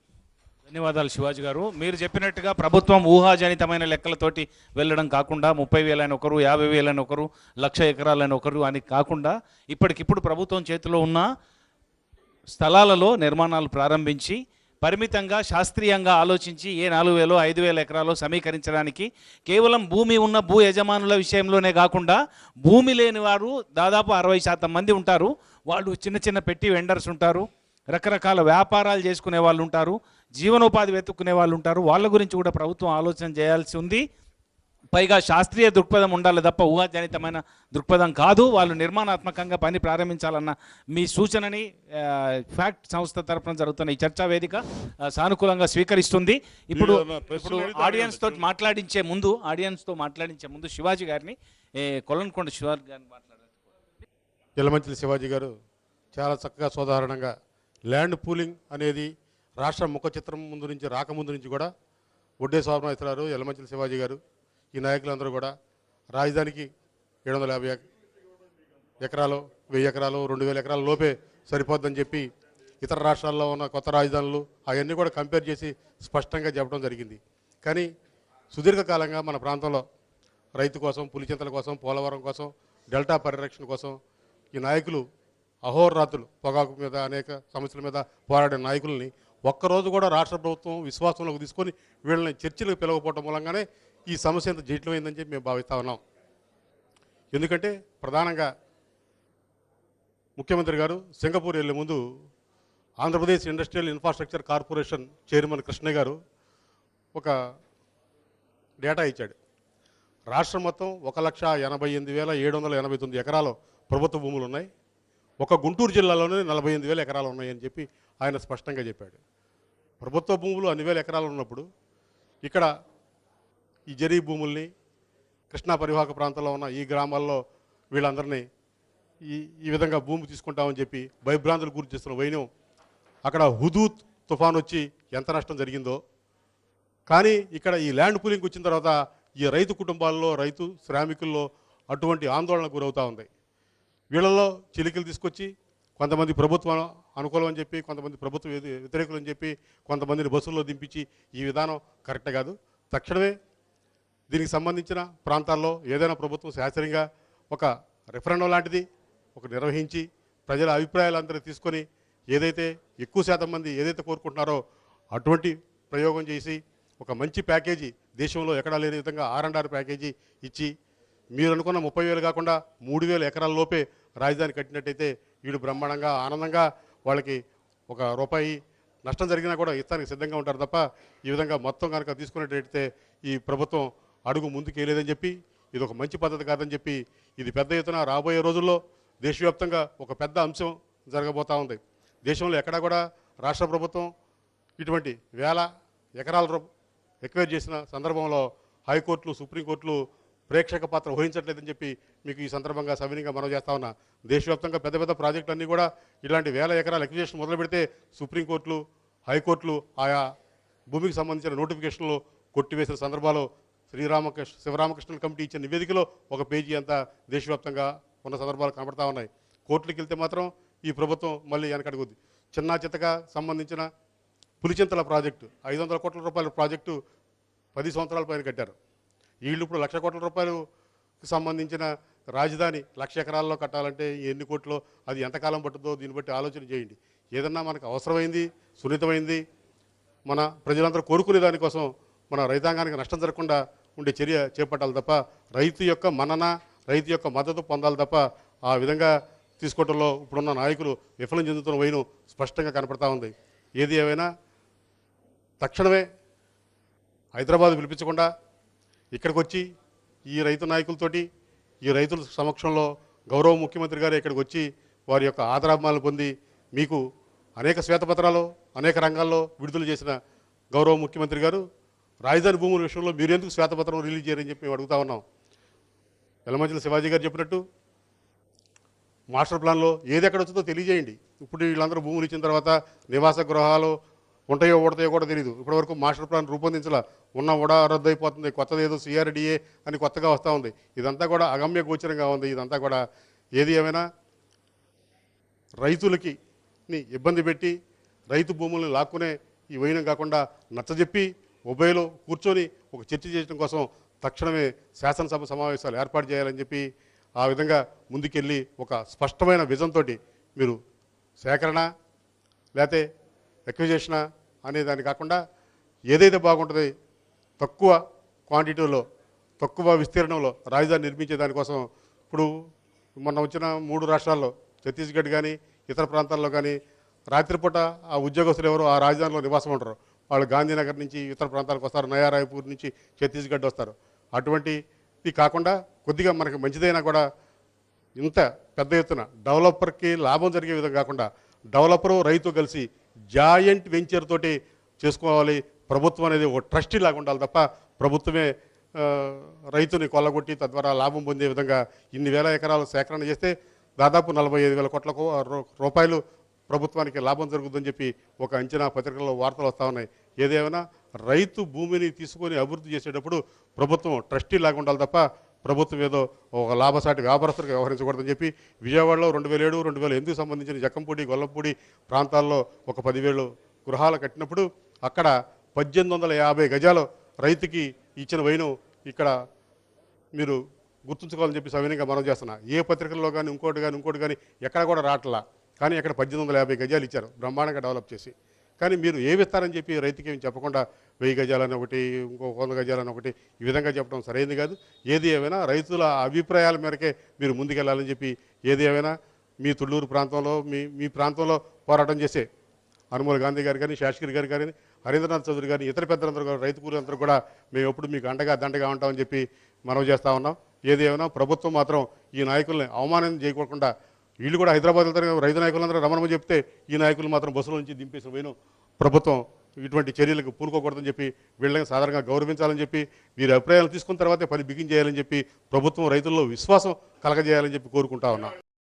ధన్యవాదాలు శివాజీ గారు. మీరు చెప్పినట్టుగా ప్రభుత్వం ఊహాజనితమైన లెక్కలతోటి వెళ్ళడం కాకుండా 30,000 అని ఒకరు, 50,000 అని ఒకరు, 1,00,000 ఎకరాలని ఒకరు అని కాకుండా ఇప్పటికిప్పుడు ప్రభుత్వం చేతిలో ఉన్న స్థలాలలో నిర్మాణాలు ప్రారంభించి పరిమితంగా శాస్త్రీయంగా ఆలోచించి ఏ 4,000 5,000 ఎకరాలు సమీకరించడానికి కేవలం భూమి ఉన్న భూ యజమానుల విషయంలోనే కాకుండా భూమి లేని వారు దాదాపు 60% మంది ఉంటారు. వాళ్ళు చిన్న చిన్న పెట్టి వెండర్స్ ఉంటారు, రకరకాల వ్యాపారాలు చేసుకునే వాళ్ళు ఉంటారు, జీవనోపాధి వెతుక్కునే వాళ్ళు ఉంటారు. వాళ్ళ గురించి కూడా ప్రభుత్వం ఆలోచన చేయాల్సి ఉంది. పైగా శాస్త్రీయ దృక్పథం ఉండాలి తప్ప ఊహాజనితమైన దృక్పథం కాదు. వాళ్ళు నిర్మాణాత్మకంగా పని ప్రారంభించాలన్న మీ సూచనని ఫ్యాక్ట్ సంస్థ తరఫున జరుగుతున్న ఈ చర్చా వేదిక సానుకూలంగా స్వీకరిస్తుంది. ఇప్పుడు ఆడియన్స్తో మాట్లాడించే ముందు శివాజీ గారిని, కొలన్కొండ శివాజీ గారిని మాట్లాడారు. యలమంచిలి శివాజీ గారు చాలా చక్కగా సోదాహరణంగా ల్యాండ్ పూలింగ్ అనేది రాష్ట్ర ముఖ చిత్రం ముందు నుంచి రాకముందు నుంచి కూడా ఒడ్డే శోభనాథరావు, యలమంచిలి శివాజీ గారు, ఈ నాయకులందరూ కూడా రాజధానికి 750 ఎకరాలు, 1000 ఎకరాలు, 2000 ఎకరాల లోపే సరిపోద్దని చెప్పి ఇతర రాష్ట్రాల్లో ఉన్న కొత్త రాజధానులు అవన్నీ కూడా కంపేర్ చేసి స్పష్టంగా చెప్పడం జరిగింది. కానీ సుదీర్ఘకాలంగా మన ప్రాంతంలో రైతు కోసం, పులిచింతల కోసం, పోలవరం కోసం, డెల్టా పరిరక్షణ కోసం ఈ నాయకులు అహోరాత్రులు పొగాకు మీద అనేక సమస్యల మీద పోరాడే నాయకుల్ని ఒక్కరోజు కూడా రాష్ట్ర ప్రభుత్వం విశ్వాసంలోకి తీసుకొని వీళ్ళని చర్చలకు పిలవకపోవడం మూలంగానే ఈ సమస్య ఎంత జటిలమైందని చెప్పి మేము భావిస్తూ ఉన్నాం. ఎందుకంటే ప్రధానంగా ముఖ్యమంత్రి గారు సింగపూర్ వెళ్ళే ముందు Andhra Pradesh industrial infrastructure corporation chairman Krishna గారు ఒక డేటా ఇచ్చాడు. రాష్ట్రం మొత్తం 1,88,789 ఎకరాలు ప్రభుత్వ భూములు ఉన్నాయి. ఒక గుంటూరు జిల్లాలోనే 48,000 ఎకరాలు ఉన్నాయని చెప్పి ఆయన స్పష్టంగా చెప్పాడు. ప్రభుత్వ భూములు అన్ని వేల ఎకరాలు ఉన్నప్పుడు ఇక్కడ ఈ జరీ భూముల్ని కృష్ణా పరివాహక ప్రాంతంలో ఉన్న ఈ గ్రామాల్లో వీళ్ళందరినీ ఈ విధంగా భూమి తీసుకుంటామని చెప్పి భయభ్రాంతులు గురి చేస్తున్న వైనం అక్కడ హుదూద్ తుఫాన్ వచ్చి ఎంత నష్టం జరిగిందో. కానీ ఇక్కడ ఈ ల్యాండ్ పూలింగ్ వచ్చిన తర్వాత ఈ రైతు కుటుంబాల్లో, రైతు శ్రామికుల్లో అటువంటి ఆందోళనకు గురవుతూ ఉంది. వీళ్ళల్లో చిలికలు తీసుకొచ్చి కొంతమంది ప్రభుత్వం అనుకూలం అని చెప్పి, కొంతమంది ప్రభుత్వ వ్యతిరేకులు అని చెప్పి, కొంతమందిని బస్సుల్లో దింపించి ఈ విధానం కరెక్ట్ కాదు. తక్షణమే దీనికి సంబంధించిన ప్రాంతాల్లో ఏదైనా ప్రభుత్వం శాస్త్రీయంగా ఒక రెఫరెండం లాంటిది ఒక నిర్వహించి ప్రజల అభిప్రాయాలందరూ తీసుకొని ఏదైతే ఎక్కువ శాతం మంది ఏదైతే కోరుకుంటున్నారో అటువంటి ప్రయోగం చేసి ఒక మంచి ప్యాకేజీ దేశంలో ఎక్కడా లేని విధంగా R&R ప్యాకేజీ ఇచ్చి మీరు అనుకున్న 30,000 కాకుండా 3,000 ఎకరాల లోపే రాజధాని కట్టినట్టయితే వీడు బ్రహ్మాండంగా ఆనందంగా వాళ్ళకి ఒక రూపాయి నష్టం జరిగినా కూడా ఇస్తానికి సిద్ధంగా ఉంటారు తప్ప ఈ విధంగా మొత్తం కనుక తీసుకునేటట్టయితే ఈ ప్రభుత్వం అడుగు ముందుకు వేయలేదని చెప్పి, ఇది ఒక మంచి పద్ధతి కాదని చెప్పి, ఇది పెద్ద ఎత్తున రాబోయే రోజుల్లో దేశవ్యాప్తంగా ఒక పెద్ద అంశం జరగబోతూ ఉంది. దేశంలో ఎక్కడా కూడా రాష్ట్ర ప్రభుత్వం ఇటువంటి 1000 ఎకరాల ఎక్వైర్ చేసిన సందర్భంలో హైకోర్టులు, సుప్రీంకోర్టులు ప్రేక్షక పాత్ర వహించట్లేదని చెప్పి మీకు ఈ సందర్భంగా సవినీయంగా మనవి చేస్తా ఉన్నా. దేశవ్యాప్తంగా పెద్ద పెద్ద ప్రాజెక్టులన్నీ కూడా ఇలాంటి 1000 ఎకరాల ఎక్విజిషన్ మొదలు పెడితే సుప్రీంకోర్టులు, హైకోర్టులు ఆయా భూమికి సంబంధించిన నోటిఫికేషన్లు కొట్టివేసిన సందర్భాలు శివరామకృష్ణ కమిటీ ఇచ్చిన నివేదికలో ఒక పేజీ అంతా దేశవ్యాప్తంగా ఉన్న సందర్భాలు కనబడతా ఉన్నాయి. కోర్టులకు వెళ్తే మాత్రం ఈ ప్రభుత్వం మళ్ళీ వెనకడుగుద్ది. చిన్న చిత్తగా సంబంధించిన పులిచింతల ప్రాజెక్టు 500 కోట్ల రూపాయల ప్రాజెక్టు 10 సంవత్సరాల పైన కట్టారు. వీళ్ళు ఇప్పుడు 1,00,000 కోట్ల రూపాయలకు సంబంధించిన రాజధాని 1,00,000 ఎకరాల్లో కట్టాలంటే ఎన్ని కోట్లు, అది ఎంతకాలం పట్టుద్దో దీన్ని బట్టి ఆలోచన చేయండి. ఏదన్నా మనకు అవసరమైంది, సున్నితమైంది, మన ప్రజలందరూ కోరుకునే దానికోసం మన రైతాంగానికి నష్టం జరగకుండా ఉండే చర్య చేపట్టాలి తప్ప రైతు యొక్క మన్నన రైతు యొక్క మద్దతు పొందాలి తప్ప ఆ విధంగా తీసుకోవడంలో ఇప్పుడున్న నాయకులు విఫలం చెందుతున్న వైను స్పష్టంగా కనపడతా ఉంది. ఏది ఏమైనా తక్షణమే హైదరాబాద్ పిలిపించకుండా ఇక్కడికి వచ్చి ఈ రైతు నాయకులతోటి ఈ రైతుల సమక్షంలో గౌరవ ముఖ్యమంత్రి గారు ఇక్కడికి వచ్చి వారి యొక్క ఆదరాభిమానాలు పొంది మీకు అనేక శ్వేతపత్రాలు అనేక రంగాల్లో విడుదల చేసిన గౌరవ ముఖ్యమంత్రి గారు రాజధాని భూముల విషయంలో మీరు ఎందుకు శ్వేతపత్రం రిలీజ్ చేయరని చెప్పి మేము అడుగుతా ఉన్నాం. యలమంచిలి శివాజీ గారు చెప్పినట్టు మాస్టర్ ప్లాన్లో ఏది ఎక్కడ వచ్చిందో తెలియజేయండి. ఇప్పుడు వీళ్ళందరూ భూములు ఇచ్చిన తర్వాత నివాస గృహాలు ఉంటాయో ఓడతాయో కూడా తెలియదు. ఇప్పటివరకు మాస్టర్ ప్లాన్ రూపొందించాల ఉన్న కూడా రద్దు అయిపోతుంది, కొత్తది ఏదో సిఆర్డిఏ అని కొత్తగా వస్తూ ఉంది. ఇదంతా కూడా అగమ్య గోచరంగా ఉంది. ఇదంతా కూడా ఏది ఏమైనా రైతులకి ఇబ్బంది పెట్టి రైతు భూములను లాక్కునే ఈ వైనం కాకుండా నచ్చజెప్పి ఉభయలో కూర్చొని ఒక చర్చ చేయడం కోసం తక్షణమే శాసనసభ సమావేశాలు ఏర్పాటు చేయాలని చెప్పి ఆ విధంగా ముందుకెళ్ళి ఒక స్పష్టమైన విజన్తో మీరు సేకరణ లేకపోతే ఎక్విజేషనా అనే దాన్ని కాకుండా ఏదైతే బాగుంటుంది తక్కువ క్వాంటిటీలో తక్కువ విస్తీర్ణంలో రాజధాని నిర్మించే దానికోసం ఇప్పుడు మొన్న వచ్చిన 3 రాష్ట్రాల్లో ఛత్తీస్గఢ్ కానీ ఇతర ప్రాంతాల్లో కానీ రాత్రిపూట ఆ ఉద్యోగస్తులు ఎవరు ఆ రాజధానిలో నివాసం ఉంటారు. వాళ్ళు గాంధీనగర్ నుంచి ఇతర ప్రాంతాలకు వస్తారు, నయా రాయ్పూర్ నుంచి ఛత్తీస్గఢ్ వస్తారు. అటువంటిది కాకుండా కొద్దిగా మనకి మంచిదైనా కూడా ఇంత పెద్ద ఎత్తున డెవలపర్కి లాభం జరిగే విధంగా కాకుండా డెవలపరు రైతు కలిసి జాయింట్ వెంచర్ తోటి చేసుకోవాలి. ప్రభుత్వం అనేది ఒక ట్రస్టీ లాగా ఉండాలి తప్ప ప్రభుత్వమే రైతుని కొల్లగొట్టి తద్వారా లాభం పొందే విధంగా ఇన్ని వేల ఎకరాలు సేకరణ చేస్తే దాదాపు 45,000 కోట్ల రూపాయలు ప్రభుత్వానికి లాభం జరుగుతుందని చెప్పి ఒక అంచనా పత్రికల్లో వార్తలు వస్తూ ఉన్నాయి. ఏదేమైనా రైతు భూమిని తీసుకొని అభివృద్ధి చేసేటప్పుడు ప్రభుత్వం ట్రస్టీ లాగా ఉండాలి తప్ప ప్రభుత్వం ఏదో ఒక లాభసాటి వ్యాపారస్తులకు వ్యవహరించకూడదని చెప్పి విజయవాడలో 2007, 2008 సంబంధించిన జక్కంపూడి, గొల్లపూడి ప్రాంతాల్లో ఒక 10,000 గృహాలు కట్టినప్పుడు అక్కడ 1850 గజాలు రైతుకి ఇచ్చిన వైను ఇక్కడ మీరు గుర్తుంచుకోవాలని చెప్పి సవినయంగా మనం చేస్తున్నా. ఏ పత్రికల్లో కానీ ఇంకోటి కానీ ఎక్కడ కూడా రావట్లా. కానీ అక్కడ 1850 గజాలు ఇచ్చారు బ్రహ్మాండంగా డెవలప్ చేసి. కానీ మీరు ఏమి ఇస్తారని చెప్పి రైతుకి ఏమి చెప్పకుండా 1000 గజాలని ఒకటి, ఇంకో 100 గజాలని ఒకటి ఈ విధంగా చెప్పడం సరైనది కాదు. ఏది ఏమైనా రైతుల అభిప్రాయాల మేరకే మీరు ముందుకెళ్లాలని చెప్పి ఏది ఏమైనా మీ తుళ్ళూరు ప్రాంతంలో మీ ప్రాంతంలో పోరాటం చేసే అనుమూల గాంధీ గారు కానీ, శాస్త్రి గారు కానీ, హరీంద్రనాథ్ చౌదరి గారిని ఇతర పెద్దలందరూ కూడా రైతు కూలీలందరూ కూడా మేము ఎప్పుడు మీకు అండగా దండగా ఉంటామని చెప్పి మనం చేస్తూ ఉన్నాం. ఏది ఏమైనా ప్రభుత్వం మాత్రం ఈ నాయకుల్ని అవమానం చేయకుండా వీళ్ళు కూడా హైదరాబాద్ వెళ్తారు, రైతు నాయకులందరూ రమణమని చెప్తే ఈ నాయకులు మాత్రం బస్సుల నుంచి దింపేసిన పోయిన ప్రభుత్వం ఇటువంటి చర్యలకు పూనుకోకూడదని చెప్పి వీళ్ళని సాధారణంగా గౌరవించాలని చెప్పి వీరి అభిప్రాయాలు తీసుకున్న తర్వాతే పని బిగించేయాలని చెప్పి ప్రభుత్వం రైతుల్లో విశ్వాసం కలగజేయాలని చెప్పి కోరుకుంటా ఉన్నాం.